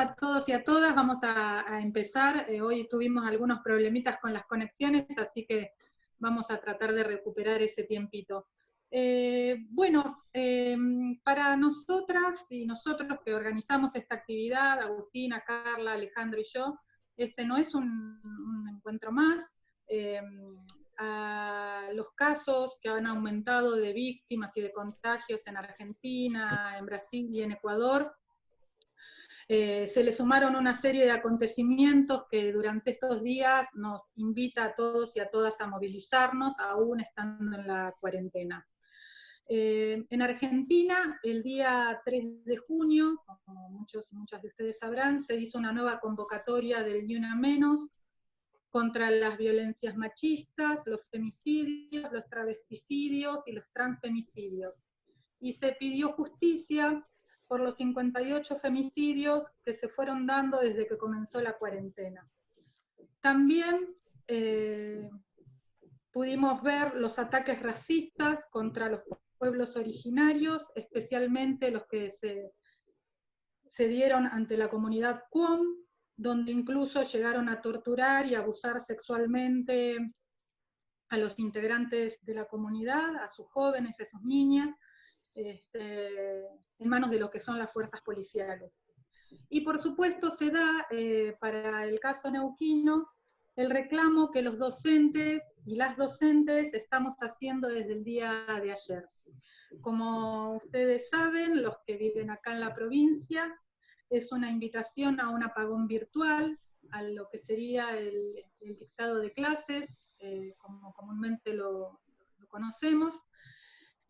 a todos y a todas, vamos a empezar. Hoy tuvimos algunos problemitas con las conexiones, así que vamos a tratar de recuperar ese tiempito. Para nosotras y nosotros que organizamos esta actividad, Agustina, Carla, Alejandro y yo, este no es un encuentro más. A los casos que han aumentado de víctimas y de contagios en Argentina, en Brasil y en Ecuador, se le sumaron una serie de acontecimientos que durante estos días nos invita a todos y a todas a movilizarnos, aún estando en la cuarentena. En Argentina, el día 3 de junio, como muchos y muchas de ustedes sabrán, se hizo una nueva convocatoria del Ni Una Menos contra las violencias machistas, los femicidios, los travesticidios y los transfemicidios. Y se pidió justicia por los 58 femicidios que se fueron dando desde que comenzó la cuarentena. También pudimos ver los ataques racistas contra los pueblos originarios, especialmente los que se dieron ante la comunidad Qom, donde incluso llegaron a torturar y abusar sexualmente a los integrantes de la comunidad, a sus jóvenes, a sus niñas, en manos de lo que son las fuerzas policiales. Y por supuesto se da, para el caso neuquino, el reclamo que los docentes y las docentes estamos haciendo desde el día de ayer. Como ustedes saben, los que viven acá en la provincia, es una invitación a un apagón virtual, a lo que sería el dictado de clases, como comúnmente lo conocemos,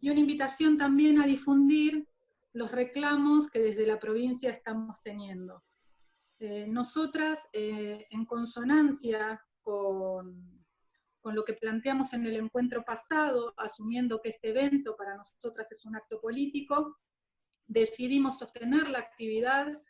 y una invitación también a difundir los reclamos que desde la provincia estamos teniendo. Nosotras, en consonancia con lo que planteamos en el encuentro pasado, asumiendo que este evento para nosotras es un acto político, decidimos sostener la actividad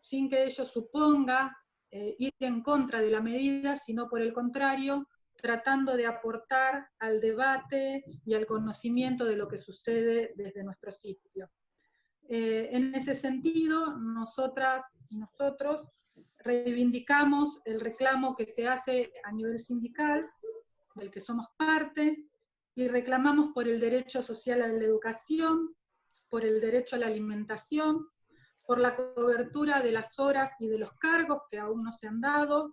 sin que ello suponga ir en contra de la medida, sino por el contrario, tratando de aportar al debate y al conocimiento de lo que sucede desde nuestro sitio. En ese sentido, nosotras y nosotros reivindicamos el reclamo que se hace a nivel sindical, del que somos parte, y reclamamos por el derecho social a la educación, por el derecho a la alimentación, por la cobertura de las horas y de los cargos que aún no se han dado,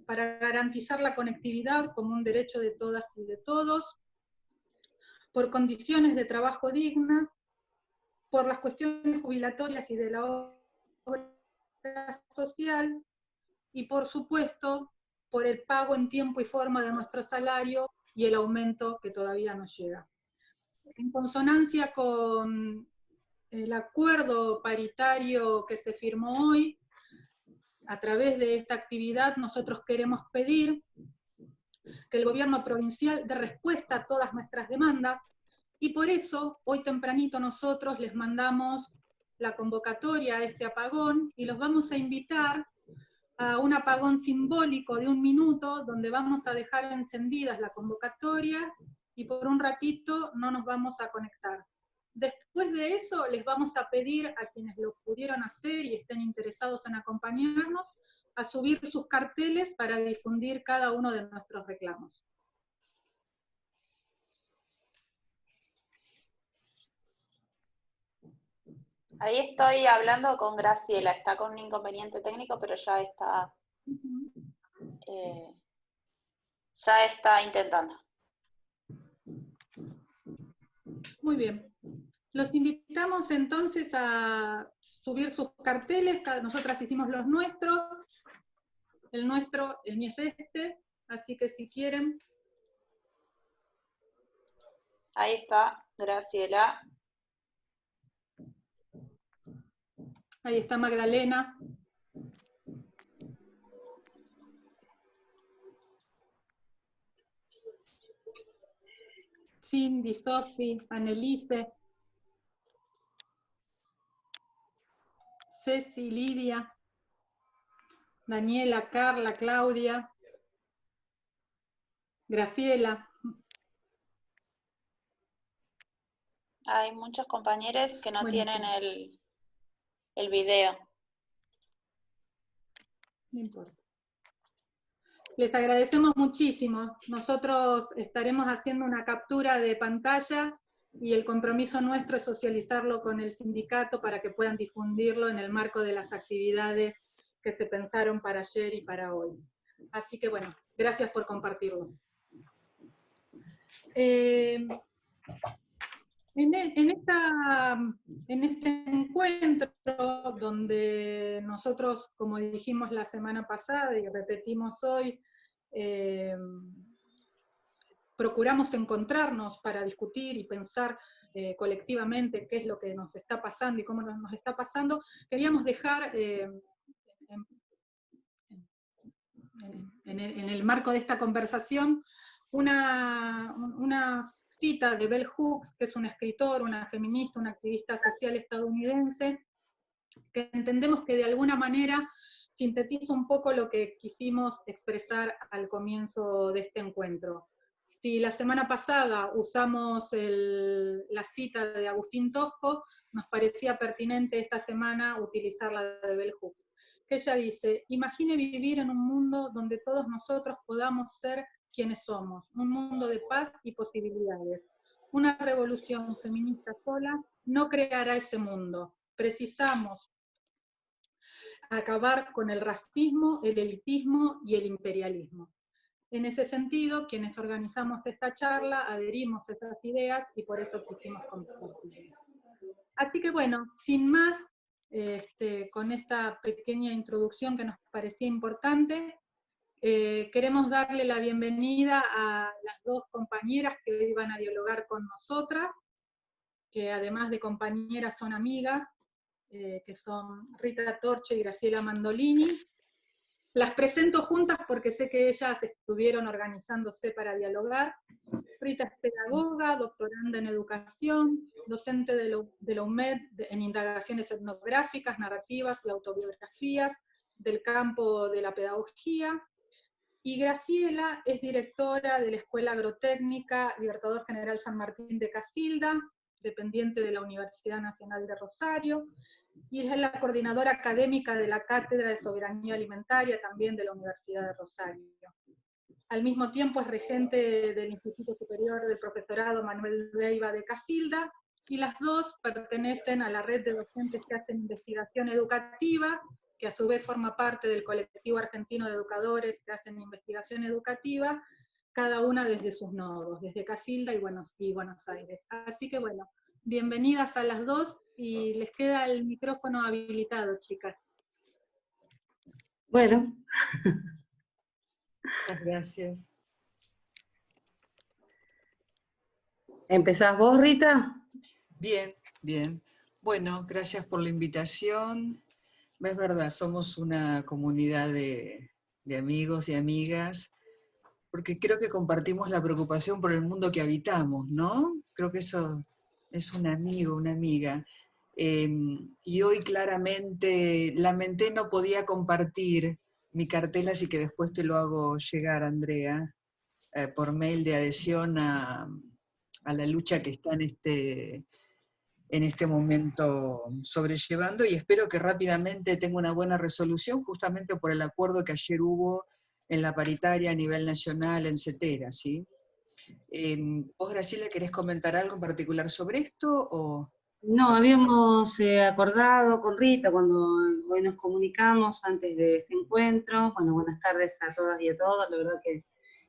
para garantizar la conectividad como un derecho de todas y de todos, por condiciones de trabajo dignas, por las cuestiones jubilatorias y de la obra social, y por supuesto, por el pago en tiempo y forma de nuestro salario y el aumento que todavía no llega. En consonancia con el acuerdo paritario que se firmó hoy, a través de esta actividad nosotros queremos pedir que el gobierno provincial dé respuesta a todas nuestras demandas, y por eso hoy tempranito nosotros les mandamos la convocatoria a este apagón, y los vamos a invitar a un apagón simbólico de 1 minuto, donde vamos a dejar encendidas la convocatoria, y por un ratito no nos vamos a conectar. Después de eso les vamos a pedir a quienes lo pudieron hacer y estén interesados en acompañarnos, a subir sus carteles para difundir cada uno de nuestros reclamos. Ahí estoy hablando con Graciela, está con un inconveniente técnico, pero ya está intentando. Muy bien. Los invitamos entonces a subir sus carteles, nosotras hicimos los nuestros, el mío es este, así que si quieren. Ahí está, Graciela. Ahí está Magdalena. Cindy, Sofi, Annelise, Ceci, Lidia, Daniela, Carla, Claudia, Graciela. Hay muchos compañeros que no Buenísimo. tienen el video. No importa. Les agradecemos muchísimo. Nosotros estaremos haciendo una captura de pantalla y el compromiso nuestro es socializarlo con el sindicato para que puedan difundirlo en el marco de las actividades que se pensaron para ayer y para hoy. Así que bueno, gracias por compartirlo. En este encuentro, donde nosotros, como dijimos la semana pasada y repetimos hoy, procuramos encontrarnos para discutir y pensar colectivamente qué es lo que nos está pasando y cómo nos está pasando, queríamos dejar en el marco de esta conversación una cita de Bell Hooks, que es una escritora, una feminista, una activista social estadounidense, que entendemos que de alguna manera sintetiza un poco lo que quisimos expresar al comienzo de este encuentro. Si la semana pasada usamos la cita de Agustín Tosco, nos parecía pertinente esta semana utilizar la de Bell Hooks, que ella dice: imagine vivir en un mundo donde todos nosotros podamos ser quienes somos, un mundo de paz y posibilidades. Una revolución feminista sola no creará ese mundo. Precisamos acabar con el racismo, el elitismo y el imperialismo. En ese sentido, quienes organizamos esta charla adherimos a estas ideas y por eso quisimos compartir. Así que bueno, sin más, con esta pequeña introducción que nos parecía importante, queremos darle la bienvenida a las dos compañeras que hoy van a dialogar con nosotras, que además de compañeras son amigas, que son Rita Torche y Graciela Mandolini. Las presento juntas porque sé que ellas estuvieron organizándose para dialogar. Rita es pedagoga, doctoranda en educación, docente de la UMED en indagaciones etnográficas, narrativas y autobiografías del campo de la pedagogía. Y Graciela es directora de la Escuela Agrotécnica Libertador General San Martín de Casilda, dependiente de la Universidad Nacional de Rosario, y es la coordinadora académica de la Cátedra de Soberanía Alimentaria, también de la Universidad de Rosario. Al mismo tiempo es regente del Instituto Superior del Profesorado Manuel Leiva de Casilda, y las dos pertenecen a la red de docentes que hacen investigación educativa, que a su vez forma parte del colectivo argentino de educadores que hacen investigación educativa, cada una desde sus nodos, desde Casilda y Buenos Aires. Así que bueno, bienvenidas a las dos, y les queda el micrófono habilitado, chicas. Bueno, muchas gracias. ¿Empezás vos, Rita? Bien, bien. Bueno, gracias por la invitación. Es verdad, somos una comunidad de amigos y amigas, porque creo que compartimos la preocupación por el mundo que habitamos, ¿no? Creo que eso es un amigo, una amiga. Y hoy claramente lamenté no podía compartir mi cartel, así que después te lo hago llegar, Andrea, por mail de adhesión a la lucha que está en este momento sobrellevando, y espero que rápidamente tenga una buena resolución, justamente por el acuerdo que ayer hubo en la paritaria a nivel nacional en CETERA, ¿sí? ¿Vos, Graciela, querés comentar algo en particular sobre esto? ¿O? No, habíamos acordado con Rita cuando hoy nos comunicamos antes de este encuentro. Bueno, buenas tardes a todas y a todos. La verdad que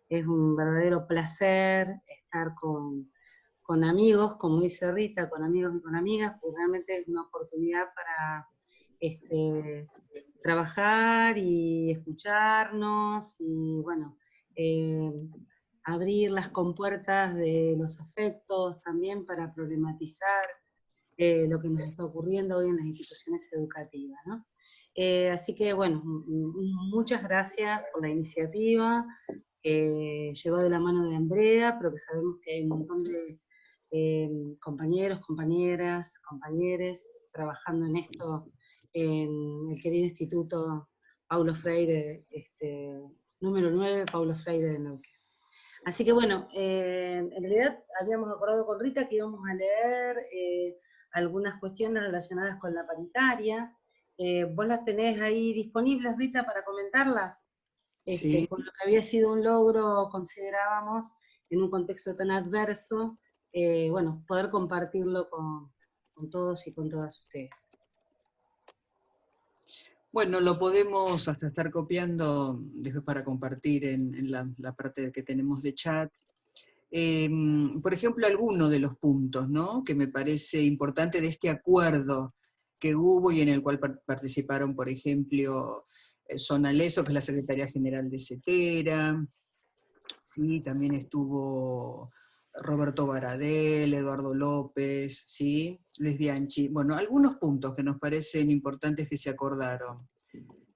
es un verdadero placer estar con amigos, como dice Rita, con amigos y con amigas, porque realmente es una oportunidad para trabajar y escucharnos y, bueno, abrir las compuertas de los afectos también para problematizar lo que nos está ocurriendo hoy en las instituciones educativas, ¿no? Así que, bueno, muchas gracias por la iniciativa, que llegó de la mano de Andrea, pero que sabemos que hay un montón de compañeros, compañeras, compañeres trabajando en esto, en el querido Instituto Paulo Freire, número 9, Paulo Freire de Neuquén. Así que bueno, en realidad habíamos acordado con Rita que íbamos a leer algunas cuestiones relacionadas con la paritaria, ¿Vos las tenés ahí disponibles, Rita, para comentarlas? Sí. Con lo que había sido un logro, considerábamos, en un contexto tan adverso, bueno, poder compartirlo con todos y con todas ustedes. Bueno, lo podemos hasta estar copiando después para compartir en la parte que tenemos de chat. Por ejemplo, alguno de los puntos, ¿no?, que me parece importante de este acuerdo que hubo y en el cual participaron, por ejemplo, Zona Leso, que es la Secretaría General de CETERA, ¿sí? También estuvo Roberto Baradel, Eduardo López, ¿sí? Luis Bianchi. Bueno, algunos puntos que nos parecen importantes que se acordaron.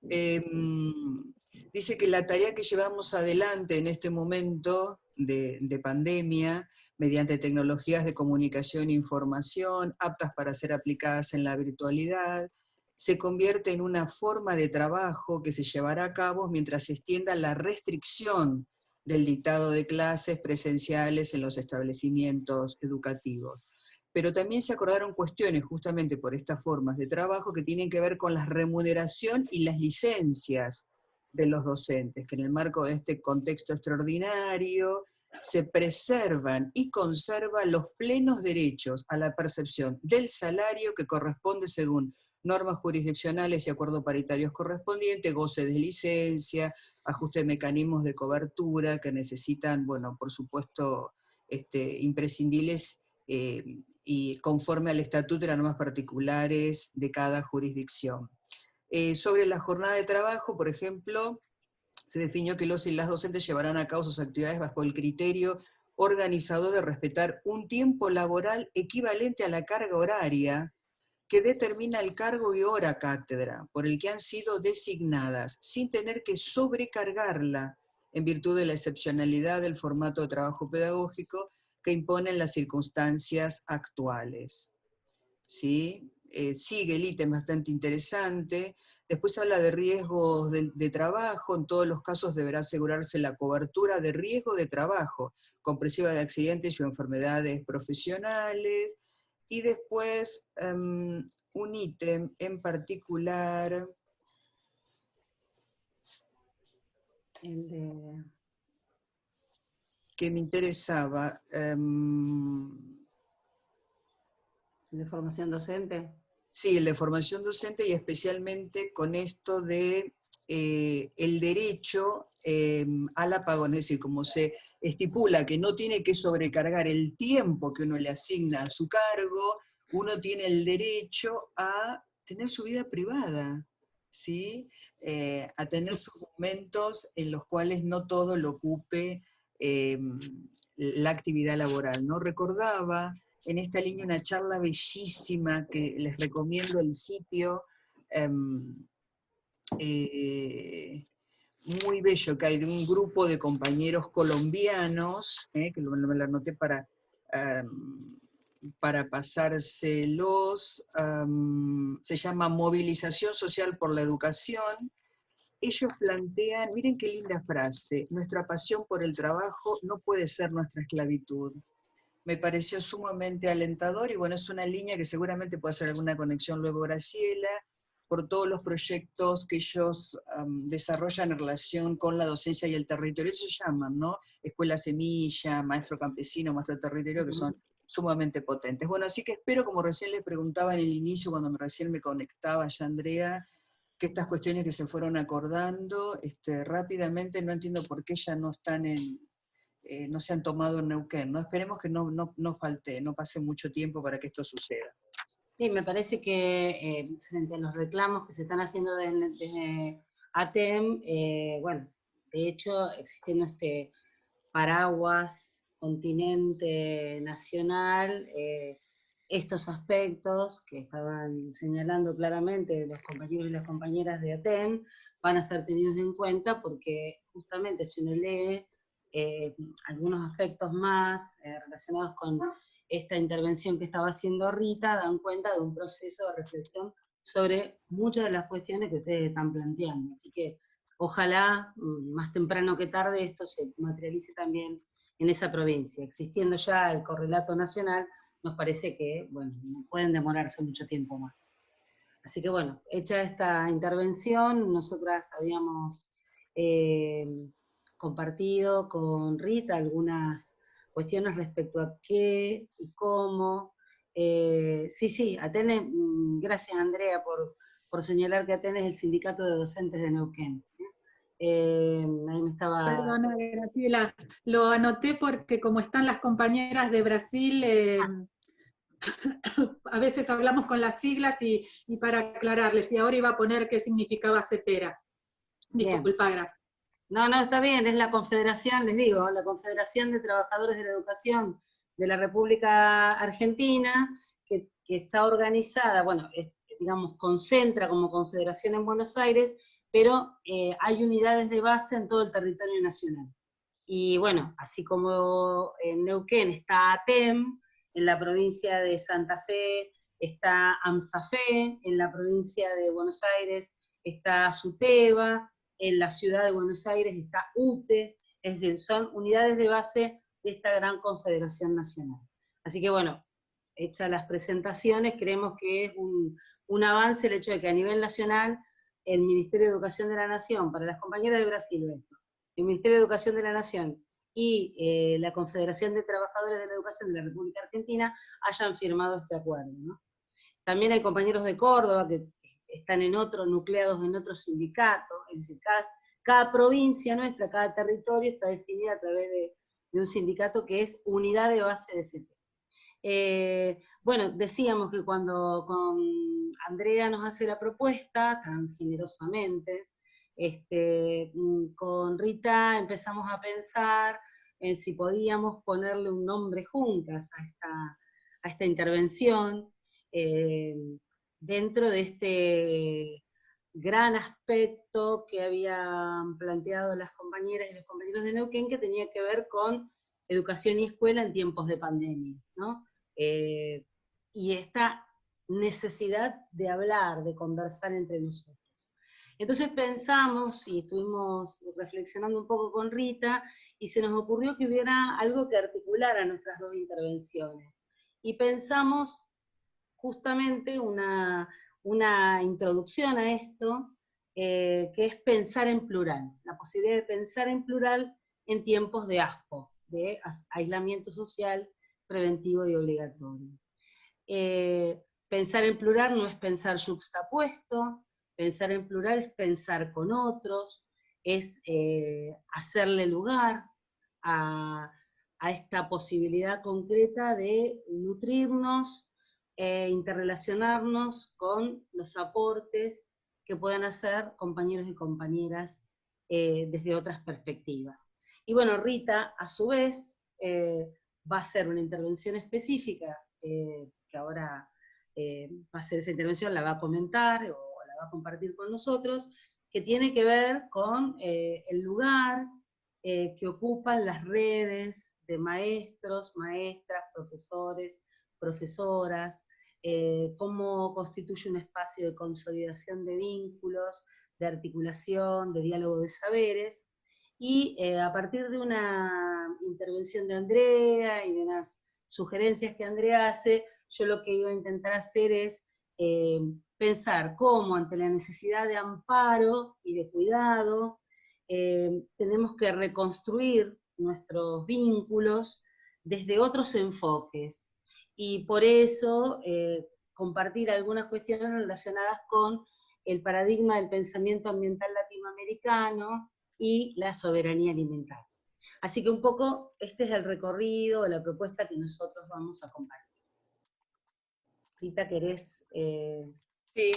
Dice que la tarea que llevamos adelante en este momento de pandemia, mediante tecnologías de comunicación e información aptas para ser aplicadas en la virtualidad, se convierte en una forma de trabajo que se llevará a cabo mientras se extienda la restricción del dictado de clases presenciales en los establecimientos educativos. Pero también se acordaron cuestiones justamente por estas formas de trabajo que tienen que ver con la remuneración y las licencias de los docentes, que en el marco de este contexto extraordinario se preservan y conservan los plenos derechos a la percepción del salario que corresponde según normas jurisdiccionales y acuerdos paritarios correspondientes, goce de licencia, ajuste de mecanismos de cobertura que necesitan, bueno, por supuesto, imprescindibles y conforme al estatuto y las normas particulares de cada jurisdicción. Sobre la jornada de trabajo, por ejemplo, se definió que los y las docentes llevarán a cabo sus actividades bajo el criterio organizador de respetar un tiempo laboral equivalente a la carga horaria que determina el cargo y hora cátedra por el que han sido designadas, sin tener que sobrecargarla en virtud de la excepcionalidad del formato de trabajo pedagógico que imponen las circunstancias actuales. ¿Sí? Sigue el ítem bastante interesante. Después habla de riesgos de trabajo. En todos los casos deberá asegurarse la cobertura de riesgo de trabajo, comprensiva de accidentes o enfermedades profesionales. Y después un ítem en particular, El de... que me interesaba, ¿De formación docente? sí, el de formación docente y especialmente con esto de el derecho al apagón, es decir, como se estipula que no tiene que sobrecargar el tiempo que uno le asigna a su cargo, uno tiene el derecho a tener su vida privada, ¿sí? A tener sus momentos en los cuales no todo lo ocupe la actividad laboral, ¿no? Recordaba en esta línea una charla bellísima que les recomiendo el sitio, muy bello, que hay de un grupo de compañeros colombianos, que me lo anoté para pasárselos, se llama Movilización Social por la Educación. Ellos plantean, miren qué linda frase, nuestra pasión por el trabajo no puede ser nuestra esclavitud. Me pareció sumamente alentador y bueno, es una línea que seguramente puede hacer alguna conexión luego Graciela, por todos los proyectos que ellos desarrollan en relación con la docencia y el territorio. Ellos se llaman, ¿no? Escuela Semilla, Maestro Campesino, Maestro Territorio, que son sumamente potentes. Bueno, así que espero, como recién les preguntaba en el inicio, cuando recién me conectaba ya Andrea, que estas cuestiones que se fueron acordando rápidamente, no entiendo por qué ya no están no se han tomado en Neuquén, ¿no? Esperemos que no falte, no pase mucho tiempo para que esto suceda. Sí, me parece que frente a los reclamos que se están haciendo desde ATEM, bueno, de hecho, existiendo este paraguas continente nacional, estos aspectos que estaban señalando claramente los compañeros y las compañeras de ATEM van a ser tenidos en cuenta porque justamente si uno lee algunos aspectos más relacionados con esta intervención que estaba haciendo Rita, dan cuenta de un proceso de reflexión sobre muchas de las cuestiones que ustedes están planteando. Así que ojalá, más temprano que tarde, esto se materialice también en esa provincia. Existiendo ya el correlato nacional, nos parece que, bueno, no pueden demorarse mucho tiempo más. Así que bueno, hecha esta intervención, nosotras habíamos compartido con Rita algunas cuestiones respecto a qué y cómo. Sí, Atene, gracias Andrea por señalar que Atene es el sindicato de docentes de Neuquén. Ahí me estaba... Perdona, Graciela, lo anoté porque como están las compañeras de Brasil, a veces hablamos con las siglas y para aclararles, y ahora iba a poner qué significaba CETERA. Disculpa, Gra. No, está bien, es la Confederación, les digo, la Confederación de Trabajadores de la Educación de la República Argentina, que está organizada, bueno, digamos, concentra como confederación en Buenos Aires, pero hay unidades de base en todo el territorio nacional. Y bueno, así como en Neuquén está ATEM, en la provincia de Santa Fe está AMSAFE, en la provincia de Buenos Aires está SUTEBA, en la ciudad de Buenos Aires está UTE, es decir, son unidades de base de esta gran confederación nacional. Así que bueno, hechas las presentaciones, creemos que es un avance el hecho de que a nivel nacional el Ministerio de Educación de la Nación, para las compañeras de Brasil, el Ministerio de Educación de la Nación y la Confederación de Trabajadores de la Educación de la República Argentina hayan firmado este acuerdo, ¿no? También hay compañeros de Córdoba que están nucleados en otros sindicatos, es decir, cada provincia nuestra, cada territorio está definida a través de un sindicato que es unidad de base de CT. Bueno, decíamos que cuando con Andrea nos hace la propuesta, tan generosamente, con Rita empezamos a pensar en si podíamos ponerle un nombre juntas a esta intervención, dentro de este gran aspecto que habían planteado las compañeras y los compañeros de Neuquén, que tenía que ver con educación y escuela en tiempos de pandemia, ¿no? Y esta necesidad de hablar, de conversar entre nosotros. Entonces pensamos, y estuvimos reflexionando un poco con Rita, y se nos ocurrió que hubiera algo que articulara nuestras dos intervenciones. Y pensamos justamente una introducción a esto, que es pensar en plural, la posibilidad de pensar en plural en tiempos de ASPO, de aislamiento social preventivo y obligatorio. Pensar en plural no es pensar yuxtapuesto, pensar en plural es pensar con otros, es hacerle lugar a esta posibilidad concreta de nutrirnos, interrelacionarnos con los aportes que puedan hacer compañeros y compañeras desde otras perspectivas. Y bueno, Rita, a su vez, va a hacer una intervención específica, que ahora va a hacer esa intervención, la va a comentar o la va a compartir con nosotros, que tiene que ver con el lugar que ocupan las redes de maestros, maestras, profesores, profesoras, cómo constituye un espacio de consolidación de vínculos, de articulación, de diálogo de saberes, y a partir de una intervención de Andrea y de unas sugerencias que Andrea hace, yo lo que iba a intentar hacer es pensar cómo ante la necesidad de amparo y de cuidado, tenemos que reconstruir nuestros vínculos desde otros enfoques. Y por eso compartir algunas cuestiones relacionadas con el paradigma del pensamiento ambiental latinoamericano y la soberanía alimentaria. Así que un poco este es el recorrido, la propuesta que nosotros vamos a compartir. Rita, ¿querés? Sí.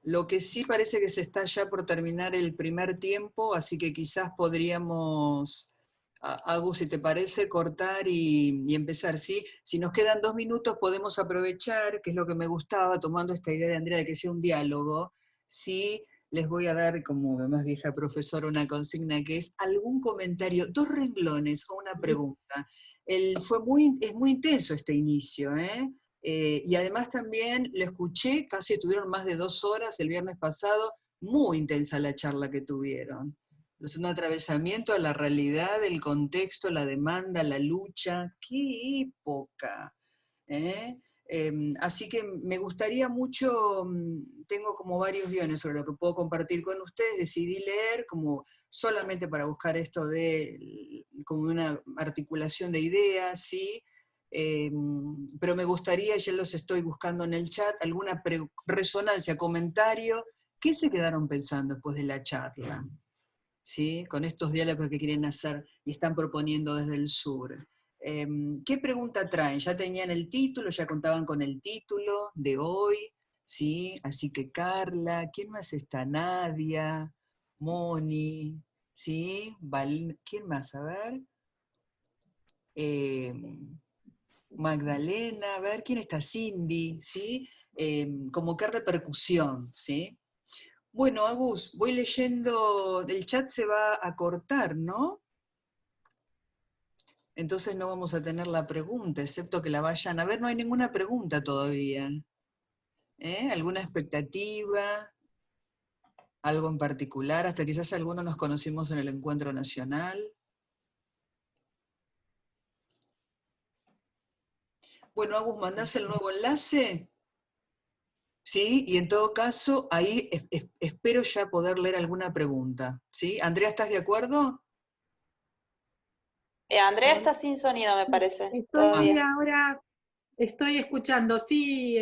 Lo que sí parece que se está ya por terminar el primer tiempo, así que quizás podríamos, Agus, si te parece, cortar y empezar, ¿sí? Si nos quedan 2 minutos podemos aprovechar, que es lo que me gustaba, tomando esta idea de Andrea de que sea un diálogo, sí. Les voy a dar, como más vieja profesora, una consigna que es algún comentario, 2 renglones o una pregunta. Es muy intenso este inicio, ¿eh? Y además también lo escuché, casi tuvieron más de 2 horas el viernes pasado, muy intensa la charla que tuvieron. Es un atravesamiento a la realidad, el contexto, la demanda, la lucha, qué época. Así que me gustaría mucho, tengo como varios guiones sobre lo que puedo compartir con ustedes, decidí leer como solamente para buscar esto de como una articulación de ideas, ¿sí? Pero me gustaría, ya los estoy buscando en el chat, alguna resonancia, comentario, ¿qué se quedaron pensando después de la charla? ¿Sí? Con estos diálogos que quieren hacer y están proponiendo desde el sur. ¿Qué pregunta traen? ¿Ya tenían el título? ¿Ya contaban con el título de hoy? ¿Sí? Así que Carla, ¿quién más está? Nadia, Moni, ¿sí? ¿Quién más? A ver. Magdalena, a ver, ¿quién está? Cindy, ¿sí? Como qué repercusión, ¿sí? Bueno, Agus, voy leyendo, el chat se va a cortar, ¿no? Entonces no vamos a tener la pregunta, excepto que la vayan a ver, no hay ninguna pregunta todavía. ¿Alguna expectativa? ¿Algo en particular? Hasta quizás algunos nos conocimos en el encuentro nacional. Bueno, Agus, ¿mandás el nuevo enlace? ¿Sí? Y en todo caso, ahí espero ya poder leer alguna pregunta. ¿Sí? Andrea, ¿estás de acuerdo? Andrea está sin sonido, me parece, Estoy todavía. ahora, estoy escuchando, sí,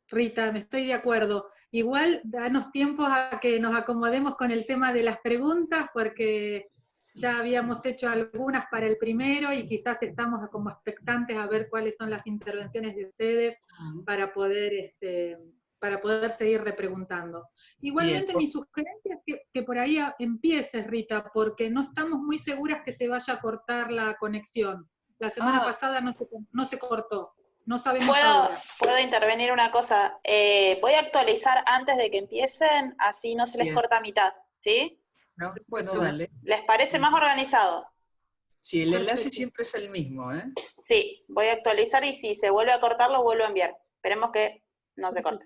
Rita, me estoy de acuerdo. Igual, danos tiempos a que nos acomodemos con el tema de las preguntas, porque ya habíamos hecho algunas para el primero y quizás estamos como expectantes a ver cuáles son las intervenciones de ustedes para poder seguir repreguntando. Bien. Igualmente mi sugerencia es que por ahí empieces, Rita, porque no estamos muy seguras que se vaya a cortar la conexión. La semana pasada no se cortó, no sabemos ahora. ¿Puedo intervenir una cosa? Voy a actualizar antes de que empiecen, así no se les Bien. corta a mitad, ¿sí? No, bueno, dale. ¿Les parece más organizado? Sí, el enlace Perfecto. siempre es el mismo, ¿eh? Sí, voy a actualizar y si se vuelve a cortar, lo vuelvo a enviar. Esperemos que no se corte.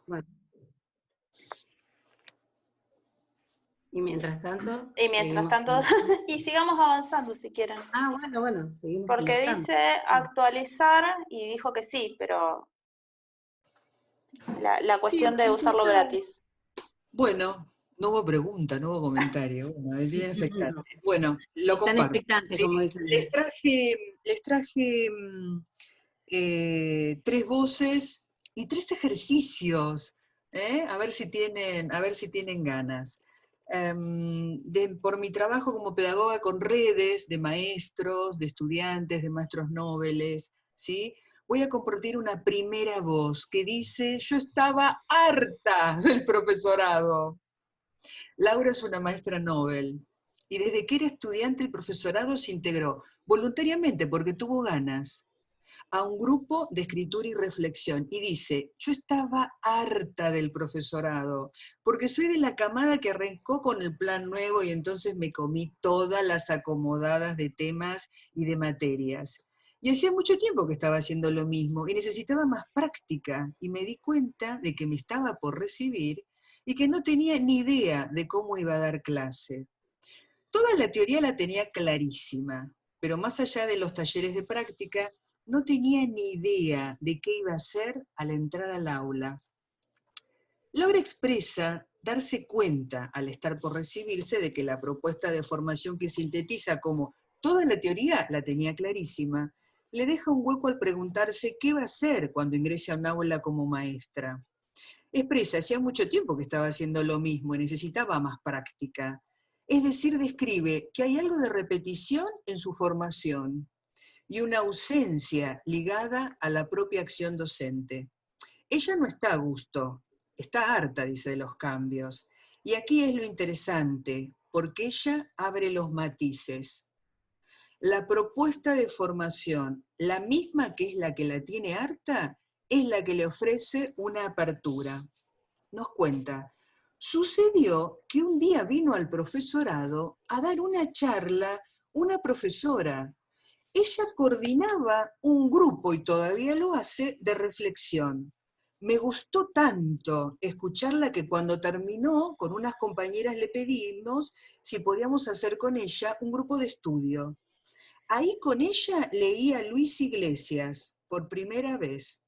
Bueno. Y mientras tanto... Y mientras tanto, y sigamos avanzando si quieren. Ah, bueno, seguimos Porque conversando. dice actualizar y dijo que sí, pero la cuestión de usarlo gratis. Bueno, no hubo pregunta, no hubo comentario. Bueno, me tienen expectante. Bueno, lo Están comparto. expectantes, Sí, como dicen. les traje 3 voces y 3 ejercicios, a ver si tienen ganas. Por mi trabajo como pedagoga con redes de maestros, de estudiantes, de maestros nobles, ¿sí? Voy a compartir una primera voz que dice: yo estaba harta del profesorado. Laura es una maestra Nobel, y desde que era estudiante el profesorado se integró voluntariamente porque tuvo ganas a un grupo de escritura y reflexión, y dice: yo estaba harta del profesorado, porque soy de la camada que arrancó con el plan nuevo y entonces me comí todas las acomodadas de temas y de materias. Y hacía mucho tiempo que estaba haciendo lo mismo y necesitaba más práctica, y me di cuenta de que me estaba por recibir y que no tenía ni idea de cómo iba a dar clase. Toda la teoría la tenía clarísima, pero más allá de los talleres de práctica, no tenía ni idea de qué iba a hacer al entrar al aula. Laura expresa darse cuenta, al estar por recibirse, de que la propuesta de formación que sintetiza como toda la teoría la tenía clarísima, le deja un hueco al preguntarse qué va a hacer cuando ingrese a un aula como maestra. Expresa, hacía mucho tiempo que estaba haciendo lo mismo y necesitaba más práctica. Es decir, describe que hay algo de repetición en su formación y una ausencia ligada a la propia acción docente. Ella no está a gusto, está harta, dice, de los cambios. Y aquí es lo interesante, porque ella abre los matices. La propuesta de formación, la misma que es la que la tiene harta, es la que le ofrece una apertura. Nos cuenta: sucedió que un día vino al profesorado a dar una charla una profesora. Ella coordinaba un grupo, y todavía lo hace, de reflexión. Me gustó tanto escucharla que cuando terminó, con unas compañeras le pedimos si podíamos hacer con ella un grupo de estudio. Ahí con ella leía Luis Iglesias, por primera vez.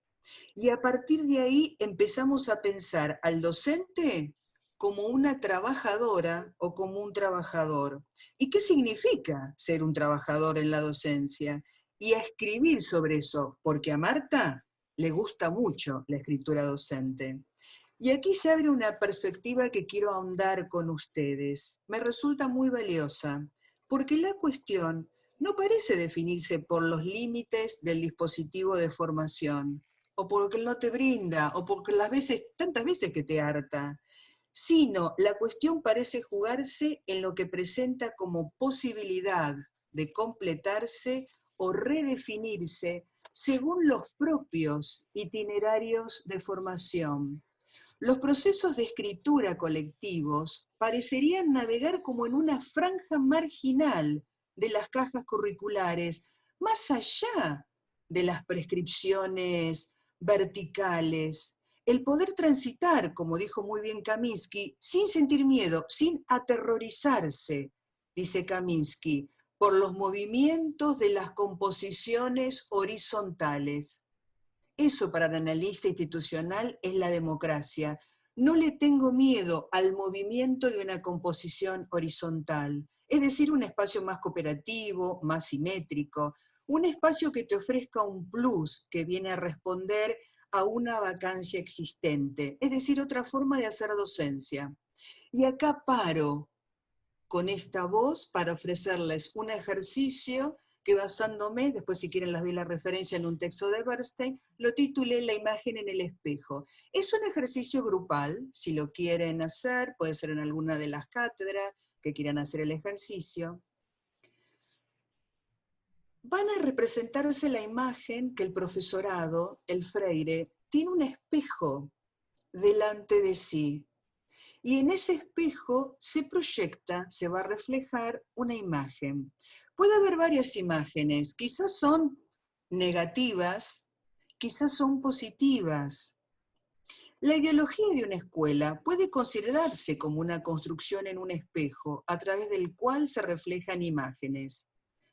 Y a partir de ahí empezamos a pensar al docente como una trabajadora o como un trabajador. ¿Y qué significa ser un trabajador en la docencia? Y a escribir sobre eso, porque a Marta le gusta mucho la escritura docente. Y aquí se abre una perspectiva que quiero ahondar con ustedes. Me resulta muy valiosa, porque la cuestión no parece definirse por los límites del dispositivo de formación, o porque no te brinda, o porque tantas veces que te harta, sino la cuestión parece jugarse en lo que presenta como posibilidad de completarse o redefinirse según los propios itinerarios de formación. Los procesos de escritura colectivos parecerían navegar como en una franja marginal de las cajas curriculares, más allá de las prescripciones verticales. El poder transitar, como dijo muy bien Kaminsky, sin sentir miedo, sin aterrorizarse, dice Kaminsky, por los movimientos de las composiciones horizontales. Eso para el analista institucional es la democracia. No le tengo miedo al movimiento de una composición horizontal, es decir, un espacio más cooperativo, más simétrico, un espacio que te ofrezca un plus que viene a responder a una vacancia existente, es decir, otra forma de hacer docencia. Y acá paro con esta voz para ofrecerles un ejercicio que basándome, después si quieren les doy la referencia en un texto de Bernstein, lo titulé La imagen en el espejo. Es un ejercicio grupal, si lo quieren hacer, puede ser en alguna de las cátedras que quieran hacer el ejercicio. Van a representarse la imagen que el profesorado, el Freire, tiene un espejo delante de sí. Y en ese espejo se proyecta, se va a reflejar una imagen. Puede haber varias imágenes, quizás son negativas, quizás son positivas. La ideología de una escuela puede considerarse como una construcción en un espejo, a través del cual se reflejan imágenes.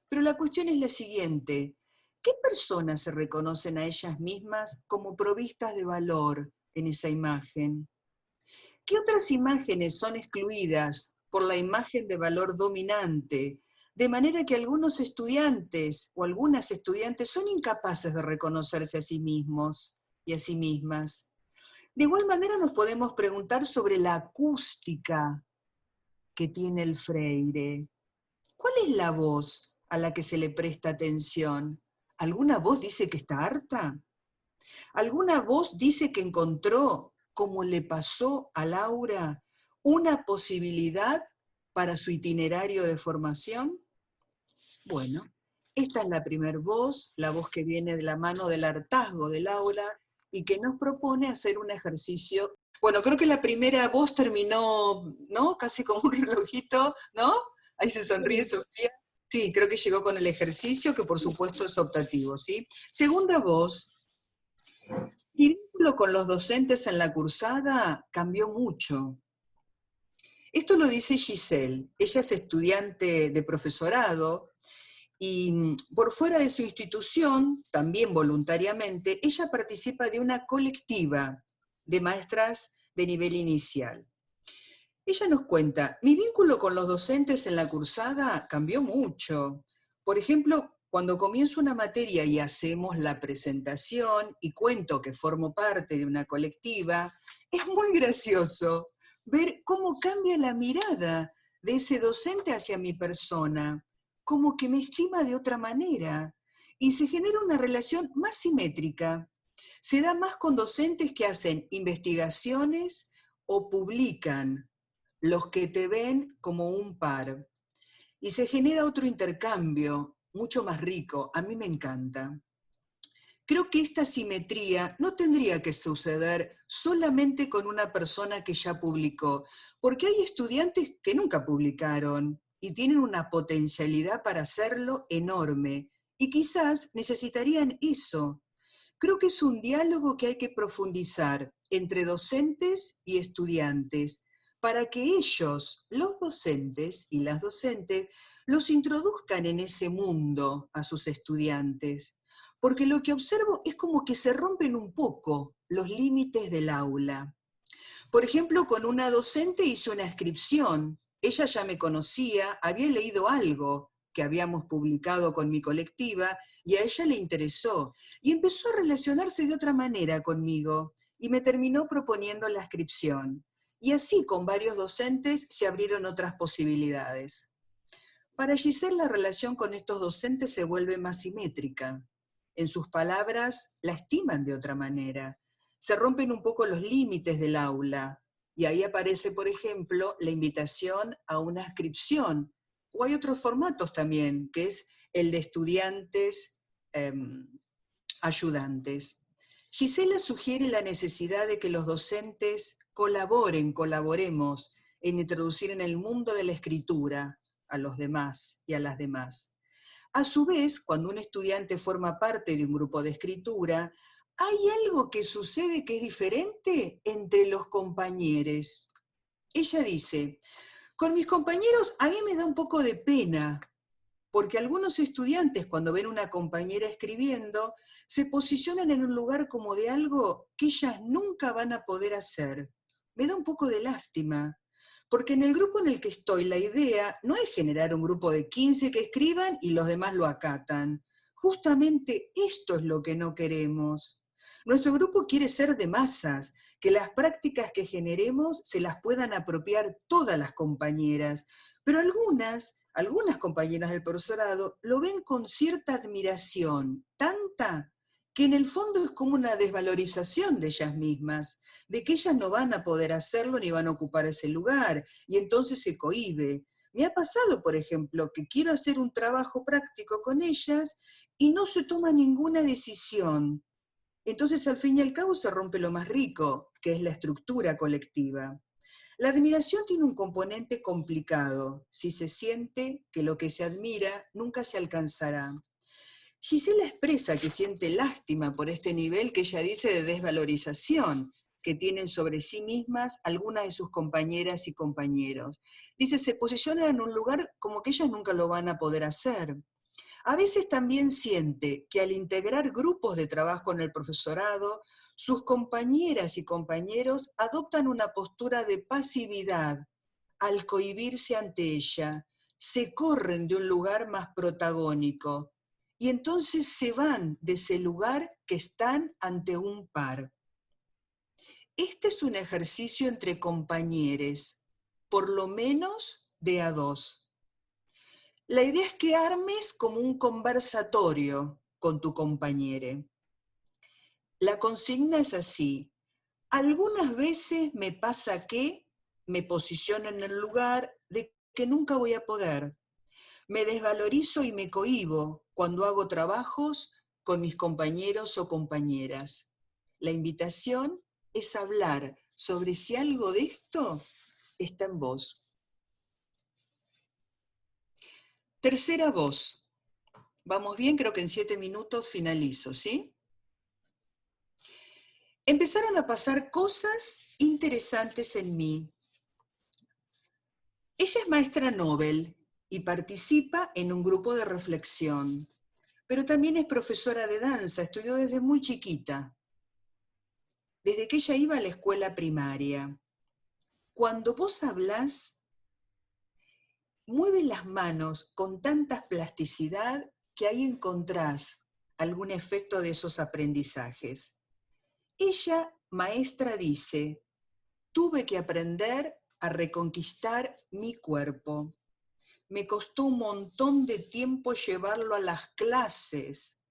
Pero la cuestión es la siguiente: ¿qué personas se reconocen a ellas mismas como provistas de valor en esa imagen? ¿Qué otras imágenes son excluidas por la imagen de valor dominante? De manera que algunos estudiantes o algunas estudiantes son incapaces de reconocerse a sí mismos y a sí mismas. De igual manera nos podemos preguntar sobre la acústica que tiene el Freire. ¿Cuál es la voz a la que se le presta atención? ¿Alguna voz dice que está harta? ¿Alguna voz dice que encontró, como le pasó a Laura, una posibilidad para su itinerario de formación? Bueno, esta es la primer voz, la voz que viene de la mano del hartazgo de Laura y que nos propone hacer un ejercicio. Bueno, creo que la primera voz terminó, ¿no? Casi como un relojito, ¿no? Ahí se sonríe Sofía. Sí, creo que llegó con el ejercicio, que por supuesto es optativo, ¿sí? Segunda voz. Mi vínculo con los docentes en la cursada cambió mucho. Esto lo dice Giselle. Ella es estudiante de profesorado y por fuera de su institución, también voluntariamente, ella participa de una colectiva de maestras de nivel inicial. Ella nos cuenta: mi vínculo con los docentes en la cursada cambió mucho. Por ejemplo, cuando comienzo una materia y hacemos la presentación y cuento que formo parte de una colectiva, es muy gracioso ver cómo cambia la mirada de ese docente hacia mi persona, como que me estima de otra manera, y se genera una relación más simétrica. Se da más con docentes que hacen investigaciones o publican, los que te ven como un par. Y se genera otro intercambio, mucho más rico. A mí me encanta. Creo que esta simetría no tendría que suceder solamente con una persona que ya publicó, porque hay estudiantes que nunca publicaron y tienen una potencialidad para hacerlo enorme, y quizás necesitarían eso. Creo que es un diálogo que hay que profundizar entre docentes y estudiantes, para que ellos, los docentes y las docentes, los introduzcan en ese mundo a sus estudiantes. porque lo que observo es como que se rompen un poco los límites del aula. Por ejemplo, con una docente hice una inscripción. Ella ya me conocía, había leído algo que habíamos publicado con mi colectiva y a ella le interesó. Y empezó a relacionarse de otra manera conmigo y me terminó proponiendo la inscripción. Y así con varios docentes se abrieron otras posibilidades. Para Giselle la relación con estos docentes se vuelve más simétrica. En sus palabras, la estiman de otra manera. Se rompen un poco los límites del aula, y ahí aparece, por ejemplo, la invitación a una inscripción, o hay otros formatos también, que es el de estudiantes ayudantes. Gisela sugiere la necesidad de que los docentes colaboremos en introducir en el mundo de la escritura a los demás y a las demás. A su vez, cuando un estudiante forma parte de un grupo de escritura, hay algo que sucede que es diferente entre los compañeros. Ella dice, con mis compañeros a mí me da un poco de pena, porque algunos estudiantes cuando ven a una compañera escribiendo, se posicionan en un lugar como de algo que ellas nunca van a poder hacer. Me da un poco de lástima, porque en el grupo en el que estoy la idea no es generar un grupo de 15 que escriban y los demás lo acatan. Justamente esto es lo que no queremos. Nuestro grupo quiere ser de masas, que las prácticas que generemos se las puedan apropiar todas las compañeras, pero algunas compañeras del profesorado lo ven con cierta admiración, tanta que en el fondo es como una desvalorización de ellas mismas, de que ellas no van a poder hacerlo ni van a ocupar ese lugar, y entonces se cohíbe. Me ha pasado, por ejemplo, que quiero hacer un trabajo práctico con ellas y no se toma ninguna decisión. Entonces, al fin y al cabo, se rompe lo más rico, que es la estructura colectiva. La admiración tiene un componente complicado, si se siente que lo que se admira nunca se alcanzará. Gisela expresa que siente lástima por este nivel que ella dice de desvalorización que tienen sobre sí mismas algunas de sus compañeras y compañeros. Dice, se posicionan en un lugar como que ellas nunca lo van a poder hacer. A veces también siente que al integrar grupos de trabajo en el profesorado, sus compañeras y compañeros adoptan una postura de pasividad al cohibirse ante ella, se corren de un lugar más protagónico y entonces se van de ese lugar que están ante un par. Este es un ejercicio entre compañeros, por lo menos de a dos. La idea es que armes como un conversatorio con tu compañero. La consigna es así. Algunas veces me pasa que me posiciono en el lugar de que nunca voy a poder. Me desvalorizo y me cohíbo cuando hago trabajos con mis compañeros o compañeras. La invitación es hablar sobre si algo de esto está en vos. Tercera voz. Vamos bien, creo que en 7 minutos finalizo, ¿sí? Empezaron a pasar cosas interesantes en mí. Ella es maestra Nobel y participa en un grupo de reflexión, pero también es profesora de danza, estudió desde muy chiquita, desde que ella iba a la escuela primaria. Cuando vos hablás, mueve las manos con tanta plasticidad que ahí encontrás algún efecto de esos aprendizajes. Ella, maestra, dice, tuve que aprender a reconquistar mi cuerpo. Me costó un montón de tiempo llevarlo a las clases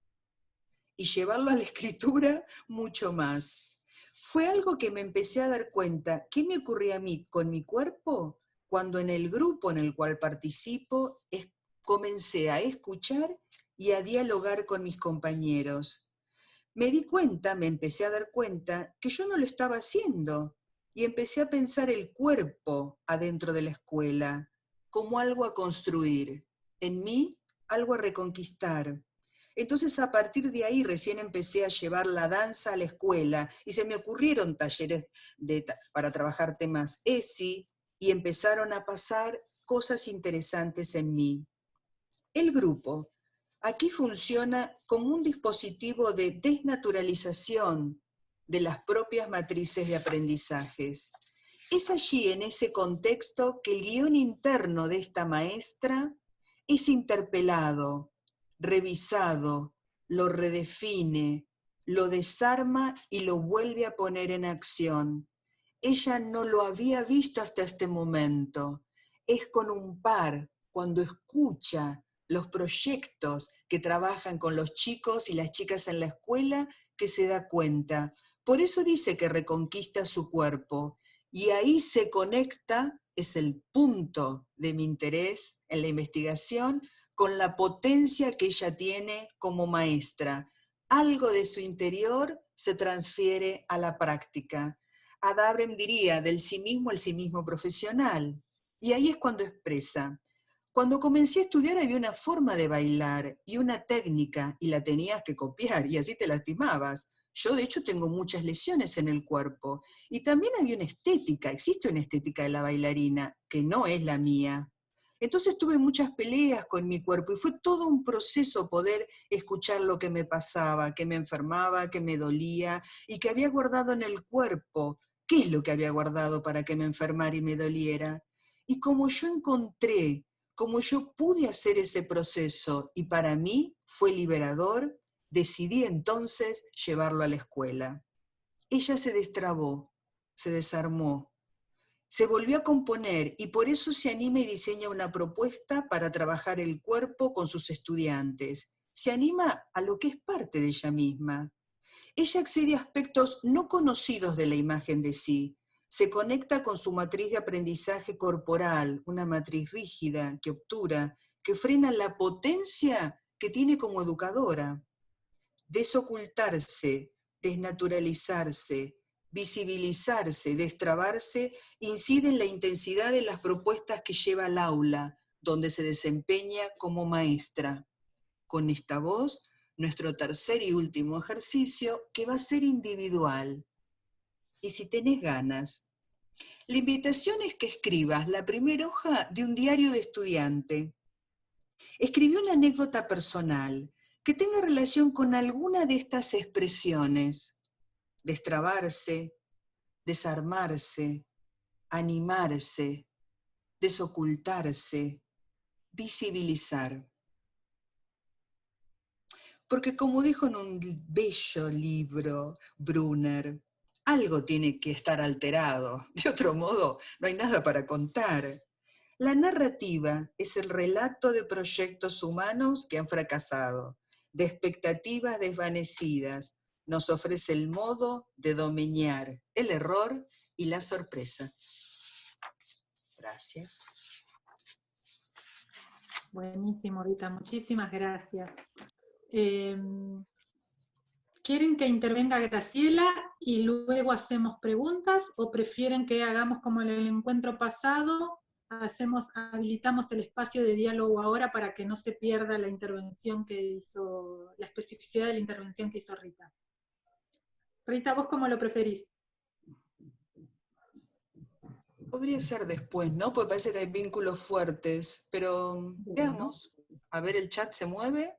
y llevarlo a la escritura mucho más. Fue algo que me empecé a dar cuenta. ¿Qué me ocurría a mí con mi cuerpo? Cuando en el grupo en el cual participo comencé a escuchar y a dialogar con mis compañeros. Me empecé a dar cuenta que yo no lo estaba haciendo y empecé a pensar el cuerpo adentro de la escuela como algo a construir, en mí algo a reconquistar. Entonces a partir de ahí recién empecé a llevar la danza a la escuela y se me ocurrieron talleres para trabajar temas ESI y empezaron a pasar cosas interesantes en mí. El grupo aquí funciona como un dispositivo de desnaturalización de las propias matrices de aprendizajes. Es allí, en ese contexto, que el guión interno de esta maestra es interpelado, revisado, lo redefine, lo desarma y lo vuelve a poner en acción. Ella no lo había visto hasta este momento. Es con un par, cuando escucha los proyectos que trabajan con los chicos y las chicas en la escuela, que se da cuenta. Por eso dice que reconquista su cuerpo. Y ahí se conecta, es el punto de mi interés en la investigación, con la potencia que ella tiene como maestra. Algo de su interior se transfiere a la práctica. Ada Abrem diría, del sí mismo al sí mismo profesional. Y ahí es cuando expresa. Cuando comencé a estudiar había una forma de bailar y una técnica, y la tenías que copiar, y así te lastimabas. Yo, de hecho, tengo muchas lesiones en el cuerpo. Y también había una estética, existe una estética de la bailarina, que no es la mía. Entonces tuve muchas peleas con mi cuerpo, y fue todo un proceso poder escuchar lo que me pasaba, que me enfermaba, que me dolía, y que había guardado en el cuerpo. ¿Qué es lo que había guardado para que me enfermara y me doliera? Y como yo encontré, como yo pude hacer ese proceso, y para mí fue liberador, decidí entonces llevarlo a la escuela. Ella se destrabó, se desarmó, se volvió a componer, y por eso se anima y diseña una propuesta para trabajar el cuerpo con sus estudiantes. Se anima a lo que es parte de ella misma. Ella accede a aspectos no conocidos de la imagen de sí. Se conecta con su matriz de aprendizaje corporal, una matriz rígida, que obtura, que frena la potencia que tiene como educadora. Desocultarse, desnaturalizarse, visibilizarse, destrabarse, incide en la intensidad de las propuestas que lleva al aula, donde se desempeña como maestra. Con esta voz, nuestro tercer y último ejercicio, que va a ser individual. Y si tenés ganas, la invitación es que escribas la primera hoja de un diario de estudiante. Escribí una anécdota personal que tenga relación con alguna de estas expresiones: destrabarse, desarmarse, animarse, desocultarse, visibilizar. Porque como dijo en un bello libro Brunner, algo tiene que estar alterado, de otro modo no hay nada para contar. La narrativa es el relato de proyectos humanos que han fracasado, de expectativas desvanecidas. Nos ofrece el modo de domeñar el error y la sorpresa. Gracias. Buenísimo, Rita, muchísimas gracias. ¿Quieren que intervenga Graciela y luego hacemos preguntas, o prefieren que hagamos como en el encuentro pasado, habilitamos el espacio de diálogo ahora para que no se pierda la intervención que hizo, la especificidad de la intervención que hizo Rita? Rita, ¿vos cómo lo preferís? Podría ser después, ¿no? Porque parece que hay vínculos fuertes, pero veamos. A ver, el chat se mueve.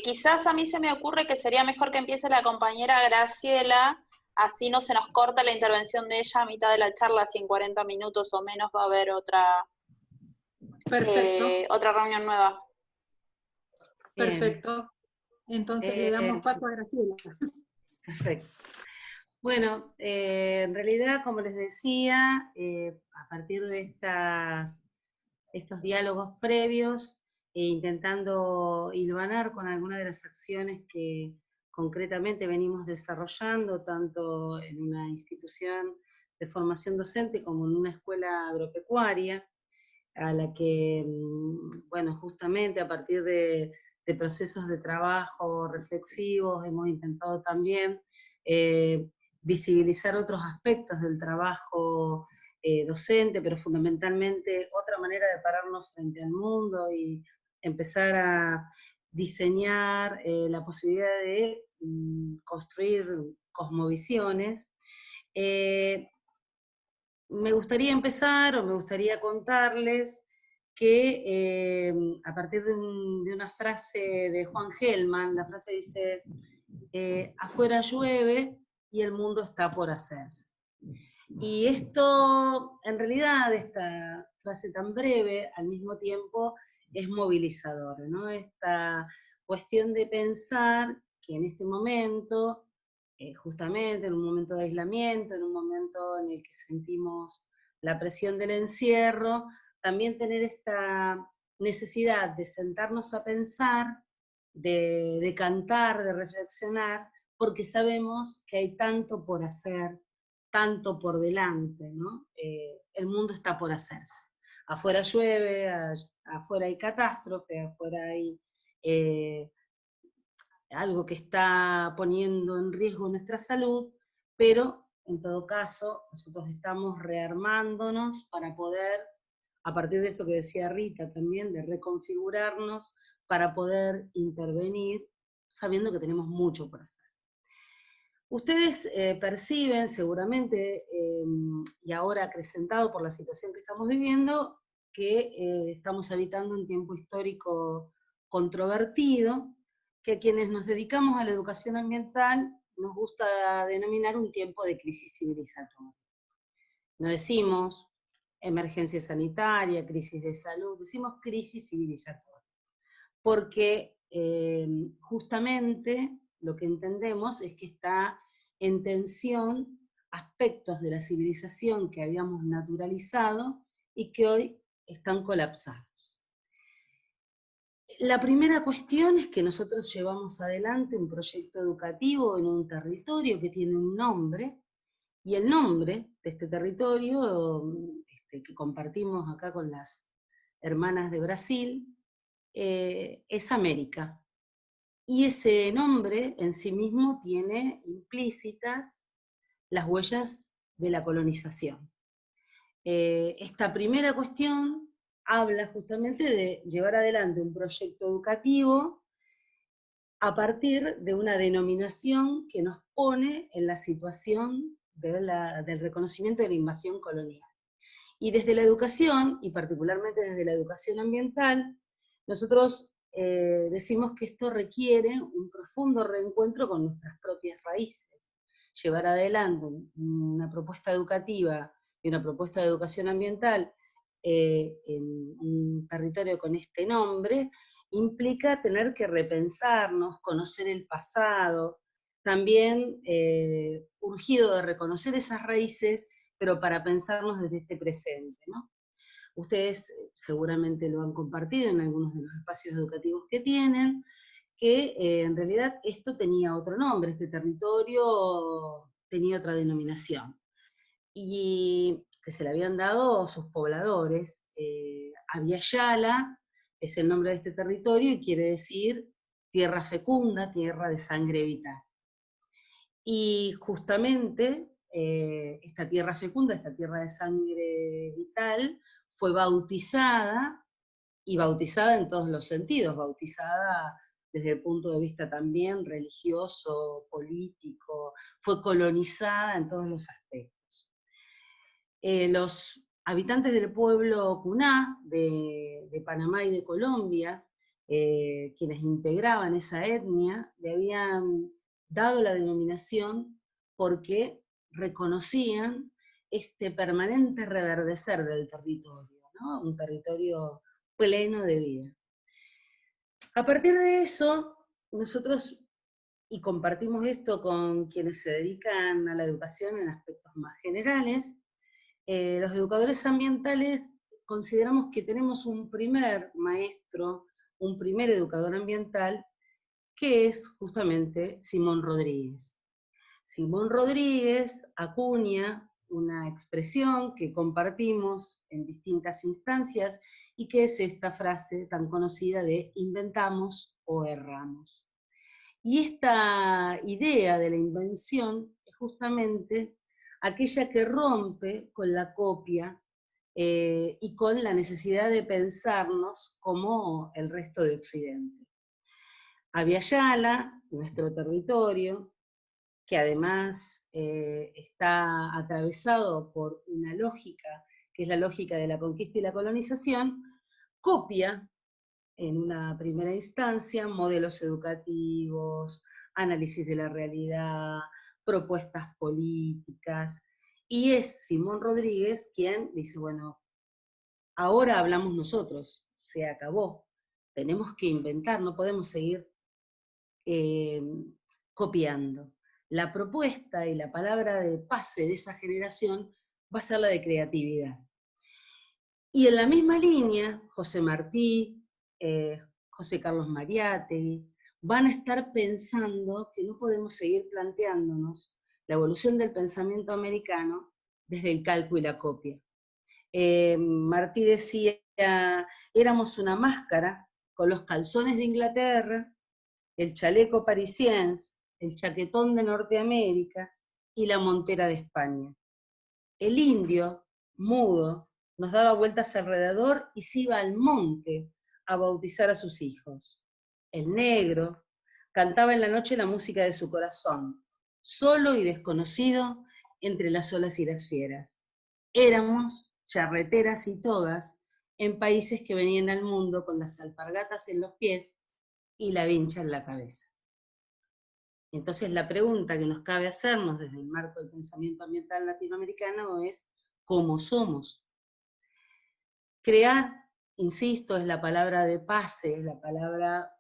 Quizás a mí se me ocurre que sería mejor que empiece la compañera Graciela, así no se nos corta la intervención de ella a mitad de la charla, si en 40 minutos o menos va a haber otra reunión nueva. Perfecto. Entonces le damos paso a Graciela. Perfecto. Bueno, en realidad, como les decía, a partir de estos diálogos previos, intentando hilvanar con algunas de las acciones que concretamente venimos desarrollando, tanto en una institución de formación docente como en una escuela agropecuaria, a la que, bueno, justamente a partir de procesos de trabajo reflexivos hemos intentado también visibilizar otros aspectos del trabajo docente, pero fundamentalmente otra manera de pararnos frente al mundo y empezar a diseñar la posibilidad de construir cosmovisiones. Me gustaría empezar, o me gustaría contarles que a partir de una frase de Juan Gelman, la frase dice, afuera llueve y el mundo está por hacerse. Y esto, en realidad, esta frase tan breve, al mismo tiempo, es movilizador, ¿no? Esta cuestión de pensar que en este momento, justamente en un momento de aislamiento, en un momento en el que sentimos la presión del encierro, también tener esta necesidad de sentarnos a pensar, de cantar, de reflexionar, porque sabemos que hay tanto por hacer, tanto por delante, ¿no? El mundo está por hacerse. Afuera llueve, afuera hay catástrofe, afuera hay algo que está poniendo en riesgo nuestra salud, pero en todo caso nosotros estamos rearmándonos para poder, a partir de esto que decía Rita también, de reconfigurarnos para poder intervenir sabiendo que tenemos mucho por hacer. Ustedes perciben seguramente, y ahora acrecentado por la situación que estamos viviendo, que estamos habitando un tiempo histórico controvertido, que a quienes nos dedicamos a la educación ambiental nos gusta denominar un tiempo de crisis civilizatoria. No decimos emergencia sanitaria, crisis de salud, decimos crisis civilizatoria, porque justamente lo que entendemos es que está en tensión aspectos de la civilización que habíamos naturalizado y que hoy están colapsados. La primera cuestión es que nosotros llevamos adelante un proyecto educativo en un territorio que tiene un nombre, y el nombre de este territorio, que compartimos acá con las hermanas de Brasil, es América. Y ese nombre en sí mismo tiene implícitas las huellas de la colonización. Esta primera cuestión habla justamente de llevar adelante un proyecto educativo a partir de una denominación que nos pone en la situación del reconocimiento de la invasión colonial. Y desde la educación, y particularmente desde la educación ambiental, nosotros decimos que esto requiere un profundo reencuentro con nuestras propias raíces. Llevar adelante una propuesta educativa y una propuesta de educación ambiental en un territorio con este nombre implica tener que repensarnos, conocer el pasado, también urgido de reconocer esas raíces, pero para pensarnos desde este presente, ¿no? Ustedes seguramente lo han compartido en algunos de los espacios educativos que tienen, que en realidad esto tenía otro nombre, este territorio tenía otra denominación, y que se le habían dado sus pobladores. Aviala es el nombre de este territorio y quiere decir tierra fecunda, tierra de sangre vital. Y justamente esta tierra fecunda, esta tierra de sangre vital, fue bautizada, y bautizada en todos los sentidos, bautizada desde el punto de vista también religioso, político, fue colonizada en todos los aspectos. Los habitantes del pueblo Cuná, de Panamá y de Colombia, quienes integraban esa etnia, le habían dado la denominación porque reconocían este permanente reverdecer del territorio, ¿no? Un territorio pleno de vida. A partir de eso, nosotros, y compartimos esto con quienes se dedican a la educación en aspectos más generales, los educadores ambientales consideramos que tenemos un primer maestro, un primer educador ambiental, que es justamente Simón Rodríguez. Simón Rodríguez acuña una expresión que compartimos en distintas instancias y que es esta frase tan conocida de inventamos o erramos. Y esta idea de la invención es justamente aquella que rompe con la copia y con la necesidad de pensarnos como el resto de Occidente. Aviala, nuestro territorio, que además está atravesado por una lógica, que es la lógica de la conquista y la colonización, copia en una primera instancia modelos educativos, análisis de la realidad, propuestas políticas, y es Simón Rodríguez quien dice, bueno, ahora hablamos nosotros, se acabó, tenemos que inventar, no podemos seguir copiando. La propuesta y la palabra de pase de esa generación va a ser la de creatividad. Y en la misma línea, José Martí, José Carlos Mariátegui, van a estar pensando que no podemos seguir planteándonos la evolución del pensamiento americano desde el calco y la copia. Martí decía, éramos una máscara con los calzones de Inglaterra, el chaleco parisiense, el chaquetón de Norteamérica y la montera de España. El indio, mudo, nos daba vueltas alrededor y se iba al monte a bautizar a sus hijos. El negro cantaba en la noche la música de su corazón, solo y desconocido entre las olas y las fieras. Éramos charreteras y todas en países que venían al mundo con las alpargatas en los pies y la vincha en la cabeza. Entonces la pregunta que nos cabe hacernos desde el marco del pensamiento ambiental latinoamericano es ¿cómo somos? Crear, insisto, es la palabra de pase, es la palabra